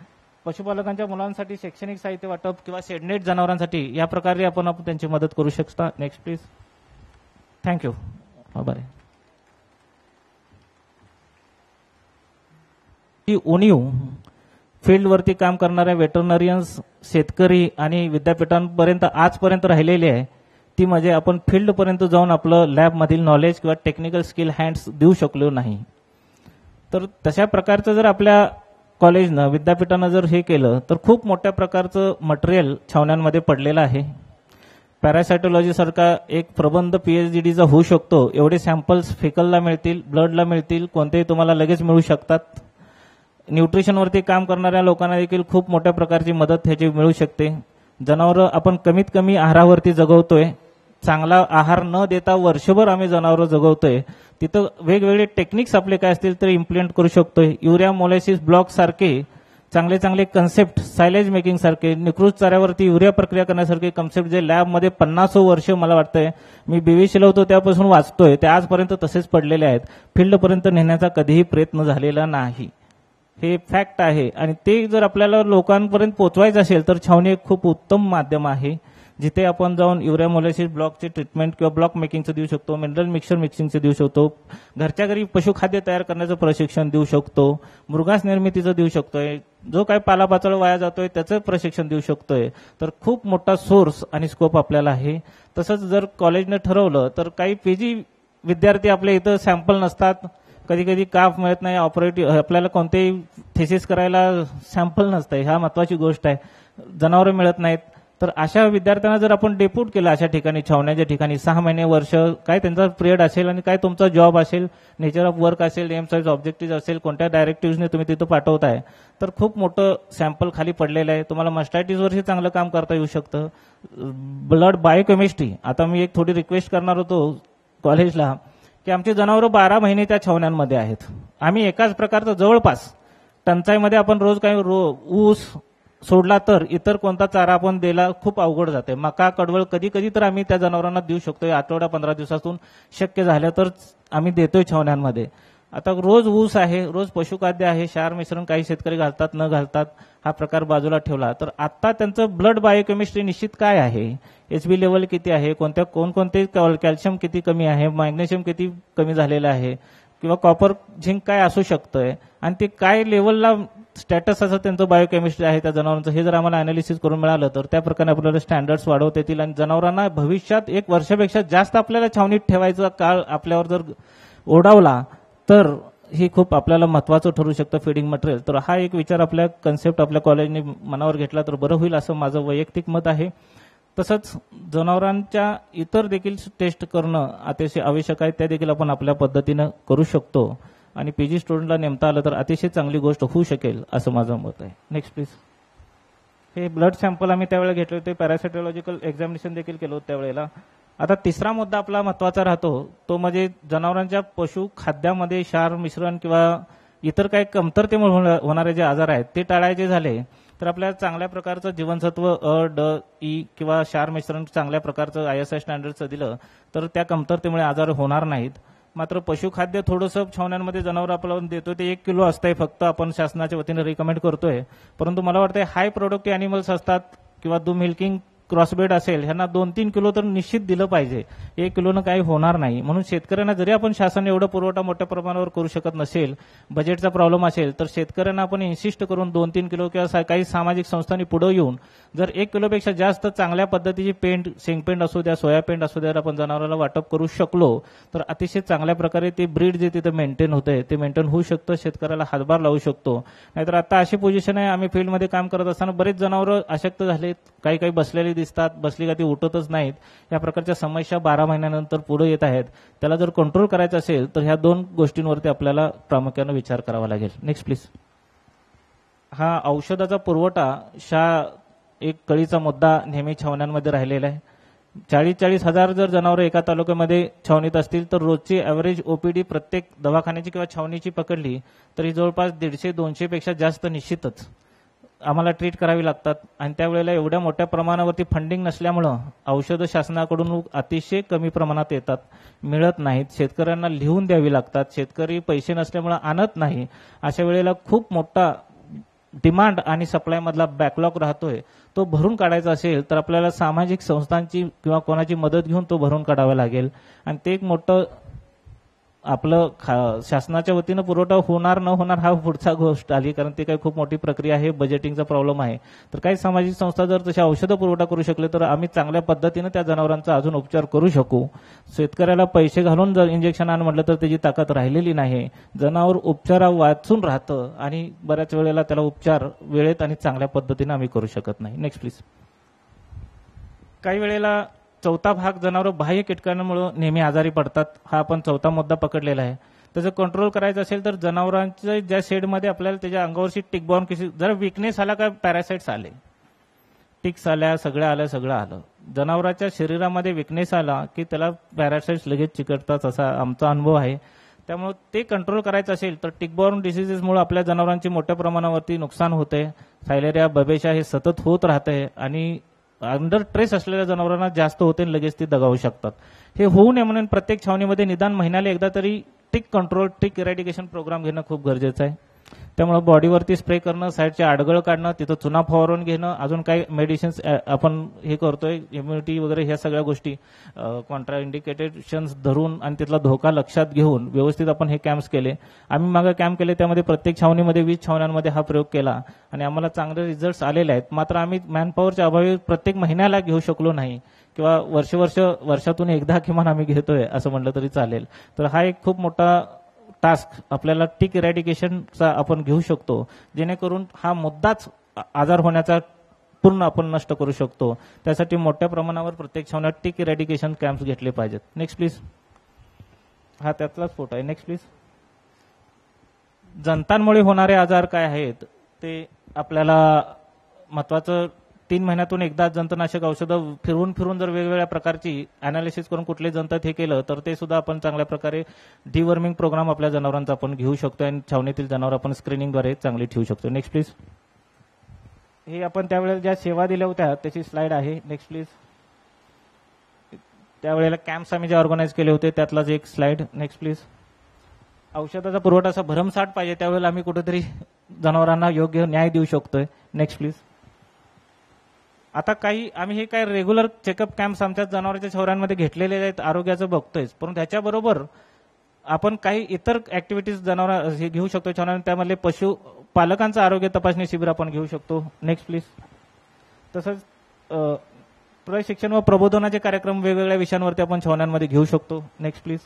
पशुपालकांच्या मुलांसाठी शैक्षणिक साहित्य वाटप किंवा शेडनेट जनावरांसाठी, या प्रकारे आपण त्यांची मदत करू शकता. Next please. थँक्यू. आभार. ही उणीव फील्डवरती काम करणाऱ्या वेटरनरियन्स, शेतकरी आणि विद्यापीठांपर्यंत आजपर्यंत राहिलेली आहे ती म्हणजे आपण फील्डपर्यंत जाऊन आपलं लॅबमधील नॉलेज किंवा टेक्निकल स्किल हँड्स देऊ शकलो नाही. तर तशा प्रकारचं जर आपल्या कॉलेजनं, विद्यापीठानं जर हे केलं तर खूप मोठ्या प्रकारचं मटेरियल छावण्यांमध्ये पडलेलं आहे. पॅरासायटोलॉजी सारखा एक प्रबंध PhDचा होऊ शकतो. एवढे सॅम्पल्स फेकलला मिळतील, ब्लडला मिळतील, कोणतेही तुम्हाला लगेच मिळू शकतात. न्यूट्रिशनवरती काम करणाऱ्या लोकांना देखील खूप मोठ्या प्रकारची मदत ह्याची मिळू शकते. जनावरं आपण कमीत कमी आहारावरती जगवतोय. चांगला आहार न देता वर्षभर आम्ही जनावरं जगवतोय. तिथं वेगवेगळे टेक्निक्स आपले काय असतील तर इम्प्लिमेंट करू शकतोय. युरिया मोलॅसिस ब्लॉक सारखे चांगले चांगले कन्सेप्ट, सायलेज मेकिंग सारखे, निकृष्ट चाऱ्यावरती युरिया प्रक्रिया करण्यासारखे कन्सेप्ट जे लॅबमध्ये 50 वर्ष मला वाटतंय मी BVCला होतो त्यापासून वाचतोय ते आजपर्यंत तसेच पडलेले आहेत. फील्डपर्यंत नेण्याचा कधीही प्रयत्न झालेला नाही. हे फॅक्ट आहे आणि ते जर आपल्याला लोकांपर्यंत पोहोचवायचं असेल तर छावणी एक खूप उत्तम माध्यम आहे जिथे आपण जाऊन युरिया मोलॅसिस ब्लॉकचे ट्रीटमेंट किंवा ब्लॉक मेकिंगचं देऊ शकतो, मिनरल मिक्सचर मिक्सिंगचं देऊ शकतो, घरच्या घरी पशुखाद्य तयार करण्याचं प्रशिक्षण देऊ शकतो, मृगास निर्मितीचं देऊ शकतोय, जो काही पालापाचोळा वाया जातोय त्याचं प्रशिक्षण देऊ शकतोय. तर खूप मोठा सोर्स आणि स्कोप आपल्याला आहे. तसंच जर कॉलेजने ठरवलं तर काही PG विद्यार्थी आपल्या इथं सॅम्पल नसतात, कधी कधी काफ मिळत नाही, ऑपरेटिव्ह आपल्याला कोणतेही थेसिस करायला सॅम्पल नसतं. ह्या महत्वाची गोष्ट आहे. जनावरं मिळत नाहीत. तर अशा विद्यार्थ्यांना जर आपण डेप्यूट केलं अशा ठिकाणी, छावण्याच्या ठिकाणी 6 महिने, वर्ष, काय त्यांचा पिरियड असेल आणि काय तुमचा जॉब असेल, नेचर ऑफ वर्क असेल, एम साईज ऑब्जेक्टिव्ह असेल, कोणत्या डायरेक्टिव्हने तुम्ही तिथं पाठवताय, तर खूप मोठं सॅम्पल खाली पडलेलं आहे. तुम्हाला मस्टायटिसवरही चांगलं काम करता येऊ शकतं. ब्लड बायोकेमिस्ट्री, आता मी एक थोडी रिक्वेस्ट करणार होतो कॉलेजला की आमची जनावरं 12 महिने त्या छावण्यांमध्ये आहेत. आम्ही एकाच प्रकारचं जवळपास टंचाईमध्ये आपण रोज काही ऊस सोडला तर इतर कोणता चारा आपण द्यायला खूप अवघड जाते. मका, कडवळ कधी कधी तर आम्ही त्या जनावरांना देऊ शकतोय. आठवड्या 15 दिवसातून शक्य झालं तर आम्ही देतोय छावण्यांमध्ये. आता रोज ऊस आहे, रोज पशुखाद्य आहे, क्षार मिश्रण काही शेतकरी घालतात, न घालतात, हा प्रकार बाजूला ठेवला तर आता त्यांचं ब्लड बायोकेमिस्ट्री निश्चित काय आहे, HB लेवल किती आहे, कोणकोणते कॅल्शियम किती कमी आहे, मॅग्नेशियम किती कमी झालेलं आहे किंवा कॉपर झिंक काय असू शकतंय आणि ते काय लेवलला स्टॅटस असं त्यांचं बायोकेमिस्ट्री आहे त्या जनावरांचं, हे जर आम्हाला अनालिसिस करून मिळालं तर त्या प्रकारे आपल्याला स्टँडर्ड्स वाढवता येतील आणि जनावरांना भविष्यात 1 वर्षापेक्षा जास्त आपल्याला छावणीत ठेवायचा काळ आपल्यावर जर ओढावला तर ही खूप आपल्याला महत्वाचं ठरू शकतं फीडिंग मटेरियल. तर हा एक विचार आपल्या कन्सेप्ट आपल्या कॉलेजने मनावर घेतला तर बरं होईल असं माझं वैयक्तिक मत आहे. तसंच जनावरांच्या इतर देखील टेस्ट करणं अतिशय आवश्यक आहे, त्या देखील आपण आपल्या पद्धतीनं करू शकतो आणि PG स्टुडंटला नेमता आलं तर अतिशय चांगली गोष्ट होऊ शकेल असं माझं मत आहे. Next please. हे ब्लड सॅम्पल आम्ही त्यावेळेला घेतले होते, पॅरासायटोलॉजिकल एक्झामिनेशन देखील केलं होतं त्यावेळेला. आता तिसरा मुद्दा आपला महत्वाचा राहतो तो म्हणजे जनावरांच्या पशु खाद्यामध्ये क्षार मिश्रण किंवा इतर काही कमतरतेमुळे होणारे जे आजार आहेत ते टाळायचे झाले तर आपल्याला चांगल्या प्रकारचं जीवनसत्व अ, ड, ई किंवा क्षार मिश्रण चांगल्या प्रकारचं ISI स्टँडर्डचं दिलं तर त्या कमतरतेमुळे आजार होणार नाहीत. मात्र पशुखाद्य थोडंसं छावण्यांमध्ये जनावर आपल्याला देतोय ते 1 किलो असतंय फक्त, आपण शासनाच्या वतीने रिकमेंड करतोय. परंतु मला वाटतंय हाय प्रोडक्टिव्ह अॅनिमल्स असतात किंवा मिल्किंग क्रॉसबेड असेल ह्यांना 2-3 किलो तर निश्चित दिलं पाहिजे. 1 किलोनं काही होणार नाही. म्हणून शेतकऱ्यांना जरी आपण शासन एवढं पुरवठा मोठ्या प्रमाणावर करू शकत नसेल, बजेटचा प्रॉब्लेम असेल, तर शेतकऱ्यांना आपण इन्सिस्ट करून 2-3 किलो किंवा काही सामाजिक संस्थांनी पुढे येऊन जर 1 किलोपेक्षा जास्त चांगल्या पद्धतीची पेंड, शेंगपेंड असू द्या, सोया पेंड असू द्या, आपण जनावराला वाटप करू शकलो तर अतिशय चांगल्या प्रकारे ते ब्रीड जे तिथे मेंटेन होते ते मेंटेन होऊ शकतं, शेतकऱ्याला हातभार लावू शकतो. नाहीतर आता अशी पोझिशन आहे, आम्ही फील्डमध्ये काम करत असताना बरेच जनावरं अशक्त झालेत, काही काही बसलेली दिसतात, बसली का ती उठतच नाहीत. या प्रकारच्या समस्या 12 महिन्यानंतर पुढे येत आहेत. त्याला जर कंट्रोल करायचं असेल तर ह्या 2 गोष्टींवरती आपल्याला प्रामुख्याने विचार करावा लागेल. Next please. हा औषधाचा पुरवठा एक कळीचा मुद्दा नेहमी छावण्यांमध्ये राहिलेला आहे. 40-40 हजार जर जनावरं एका तालुक्यामध्ये छावणीत असतील तर रोजची ॲव्हरेज ओपीडी प्रत्येक दवाखान्याची किंवा छावणीची पकडली तरी जवळपास 150-200 पेक्षा जास्त निश्चितच आम्हाला ट्रीट करावी लागतात. आणि त्यावेळेला एवढ्या मोठ्या प्रमाणावरती फंडिंग नसल्यामुळं औषधं शासनाकडून अतिशय कमी प्रमाणात येतात, मिळत नाहीत, शेतकऱ्यांना लिहून द्यावी लागतात, शेतकरी पैसे नसल्यामुळे आणत नाही. अशा वेळेला खूप मोठा डिमांड आणि सप्लाय मधला बॅकलॉग राहतोय. तो भरून काढायचा असेल तर आपल्याला सामाजिक संस्थांची किंवा कोणाची मदत घेऊन तो भरून काढावा लागेल. आणि ते एक मोठं आपलं शासनाच्या वतीनं पुरवठा होणार न होणार हा पुढचा गोष्ट आली, कारण ती काही खूप मोठी प्रक्रिया आहे, बजेटिंगचा प्रॉब्लेम आहे. तर काही सामाजिक संस्था जर तशा औषधं पुरवठा करू शकले तर आम्ही चांगल्या पद्धतीनं त्या जनावरांचा अजून उपचार करू शकू. शेतकऱ्याला पैसे घालून जर इंजेक्शन आण म्हटलं तर त्याची ताकद राहिलेली नाही. जनावर उपचारा वाचून राहतं आणि बऱ्याच वेळेला त्याला उपचार वेळेत आणि चांगल्या पद्धतीनं आम्ही करू शकत नाही. Next please. काही वेळेला चौथा भाग जनावर बाह्य कीटकांमुळे नेहमी आजारी पडतात. हा आपण चौथा मुद्दा पकडलेला आहे. त्याचं कंट्रोल करायचं असेल तर जनावरांच्या ज्या शेडमध्ये आपल्याला त्याच्या अंगावरची टिकबॉर्न जर विकनेस आला का पॅरासाइट्स आले, टिक्स आल्या, सगळं आलं. जनावराच्या शरीरामध्ये विकनेस आला की त्याला पॅरासाइट्स लगेच चिकटतात, असा आमचा अनुभव आहे. त्यामुळे ते कंट्रोल करायचं असेल तर टिकबॉर्न डिसिजेसमुळे आपल्या जनावरांची मोठ्या प्रमाणावरती नुकसान होते. फायलेरिया, बबेशा हे सतत होत राहते आणि अंडर ट्रेस असलेल्या जनावरांना जास्त होते आणि लगेच ती दगावू शकतात. हे होऊ नये म्हणून प्रत्येक छावणीमध्ये निदान महिन्याला एकदा तरी tick control, tick eradication programme घेणं खूप गरजेचं आहे. त्यामुळे बॉडीवरती स्प्रे करणं, साईडचे आडगळ काढणं, तिथं चुना फवारून घेणं, अजून काही मेडिसिन्स आपण हे करतोय, इम्युनिटी वगैरे ह्या सगळ्या गोष्टी कॉन्ट्रा इंडिकेटेशन्स धरून आणि तिथला धोका लक्षात घेऊन व्यवस्थित आपण हे कॅम्प्स केले. आम्ही मागे कॅम्प केले, त्यामध्ये प्रत्येक छावणीमध्ये 20 छावण्यांमध्ये हा प्रयोग केला आणि आम्हाला चांगले रिझल्ट्स आलेले आहेत. मात्र आम्ही मॅनपॉवरच्या अभावी प्रत्येक महिन्याला घेऊ शकलो नाही किंवा वर्षातून एकदा किमान आम्ही घेतोय असं म्हटलं तरी चालेल. तर हा एक खूप मोठा टास्क आपल्याला टिक इरॅडिकेशनचा आपण घेऊ शकतो, जेणेकरून हा मुद्दाच आजार होण्याचा पूर्ण आपण नष्ट करू शकतो. त्यासाठी मोठ्या प्रमाणावर प्रत्येक छावण्यात टिक इरॅडिकेशन कॅम्प्स घेतले पाहिजेत. Next please. हा त्यातलाच फोटो आहे. Next please. जंतांमुळे होणारे आजार काय आहेत ते आपल्याला महत्वाचं. 3 महिन्यातून एकदा जंतनाशक औषधं फिरून जर वेगवेगळ्या प्रकारची अनालिसिस करून कुठले जंत हे केलं तर ते सुद्धा आपण चांगल्या प्रकारे डिवर्मिंग प्रोग्राम आपल्या जनावरांचा आपण घेऊ शकतो आणि छावणीतील जनावर आपण स्क्रीनिंगद्वारे चांगली ठेवू शकतो. Next please. हे आपण त्यावेळेला ज्या सेवा दिल्या होत्या त्याची स्लाइड आहे. Next please. त्यावेळेला कॅम्प्स आम्ही जे ऑर्गनाईज केले होते त्यातलाच एक स्लाइड. Next please. औषधाचा पुरवठा असा भरमसाठ पाहिजे त्यावेळेला आम्ही कुठेतरी जनावरांना योग्य न्याय देऊ शकतोय. Next please. आता आम्ही हे काय रेग्युलर चेकअप कॅम्प्स आमच्या जनावरांच्या छावण्यांमध्ये घेतलेले आहेत, आरोग्याचं बघतोय, पण त्याच्याबरोबर आपण काही इतर ऍक्टिव्हिटीज जनावर हे घेऊ शकतो छावण्यांमध्ये. त्यामधले पशुपालकांचं आरोग्य तपासणी शिबिर आपण घेऊ शकतो. Next please. तसंच प्रशिक्षण व प्रबोधनाचे कार्यक्रम वेगवेगळ्या विषयांवरती आपण छावण्यांमध्ये घेऊ शकतो. Next please.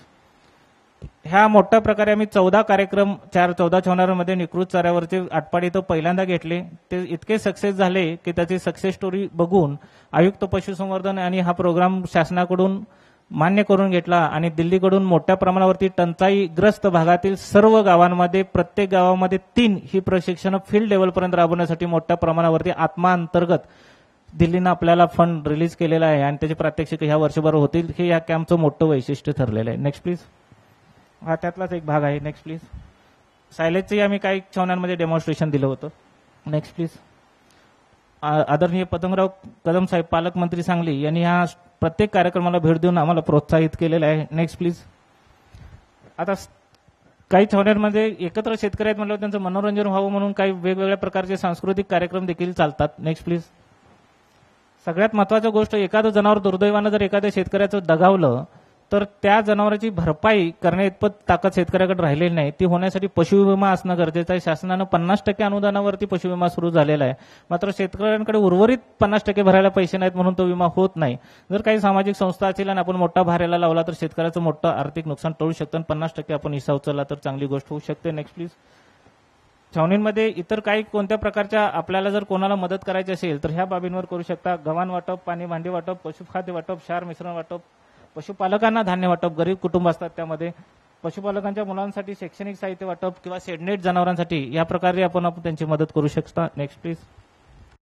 ह्या मोठ्या प्रकारे आम्ही 14 कार्यक्रम 14 छावण्यांमध्ये निकृष्ट चाऱ्यावरचे आटपाडी तो पहिल्यांदा घेतले. ते इतके सक्सेस झाले की त्याची सक्सेस स्टोरी बघून आयुक्त पशुसंवर्धन आणि हा प्रोग्राम शासनाकडून मान्य करून घेतला आणि दिल्लीकडून मोठ्या प्रमाणावरती टंचाईग्रस्त भागातील सर्व गावांमध्ये प्रत्येक गावामध्ये 3 ही प्रशिक्षण फील्ड लेवलपर्यंत राबवण्यासाठी मोठ्या प्रमाणावरती आत्मा अंतर्गत दिल्लीनं आपल्याला फंड रिलीज केलेला आहे आणि त्याचे प्रात्यक्षिक ह्या वर्षभर होतील. हे या कॅम्पचं मोठं वैशिष्ट्य ठरलेलं आहे. Next please. हा त्यातलाच एक भाग आहे. Next please. सायलेजचंही आम्ही काही छावण्यांमध्ये डेमॉन्स्ट्रेशन दिलं होतं. Next please. आदरणीय पतंगराव कदम साहेब पालकमंत्री सांगली यांनी ह्या प्रत्येक कार्यक्रमाला भेट देऊन आम्हाला प्रोत्साहित केलेलं आहे. Next please. आता काही छावण्यांमध्ये एकत्र शेतकरी आहेत म्हटलं त्यांचं मनोरंजन व्हावं म्हणून काही वेगवेगळ्या प्रकारचे सांस्कृतिक कार्यक्रम देखील चालतात. Next please. सगळ्यात महत्वाची गोष्ट, एखादं जनावर दुर्दैवानं जर एखाद्या शेतकऱ्याचं दगावलं तर त्या जनावरांची भरपाई करण्या इतपत ताकद शेतकऱ्याकडे राहिलेली नाही. ती होण्यासाठी पशुविमा असणं गरजेचं आहे. शासनानं 50% अनुदानावरती पशुविमा सुरू झालेला आहे. मात्र शेतकऱ्यांकडे उर्वरित 50% भरायला पैसे नाहीत म्हणून तो विमा होत नाही. जर काही सामाजिक संस्था असतील आणि आपण मोठा भार याला लावला तर शेतकऱ्याचं मोठं आर्थिक नुकसान टळू शकतं. 50% आपण हिस्सा उचलला तर चांगली गोष्ट होऊ शकते. Next please. छावणींमध्ये इतर काही कोणत्या प्रकारच्या आपल्याला जर कोणाला मदत करायची असेल तर ह्या बाबींवर करू शकता. गव्हाण वाटप, पाणी भांडी वाटप, पशुखाद्य वाटप, क्षार मिश्रण वाटप, पशुपालकांना धान्य वाटप, गरीब कुटुंब असतात त्यामध्ये, पशुपालकांच्या मुलांसाठी शैक्षणिक साहित्य वाटप किंवा शेडनेट जनावरांसाठी या प्रकारे आपण त्यांची मदत करू शकता. Next please.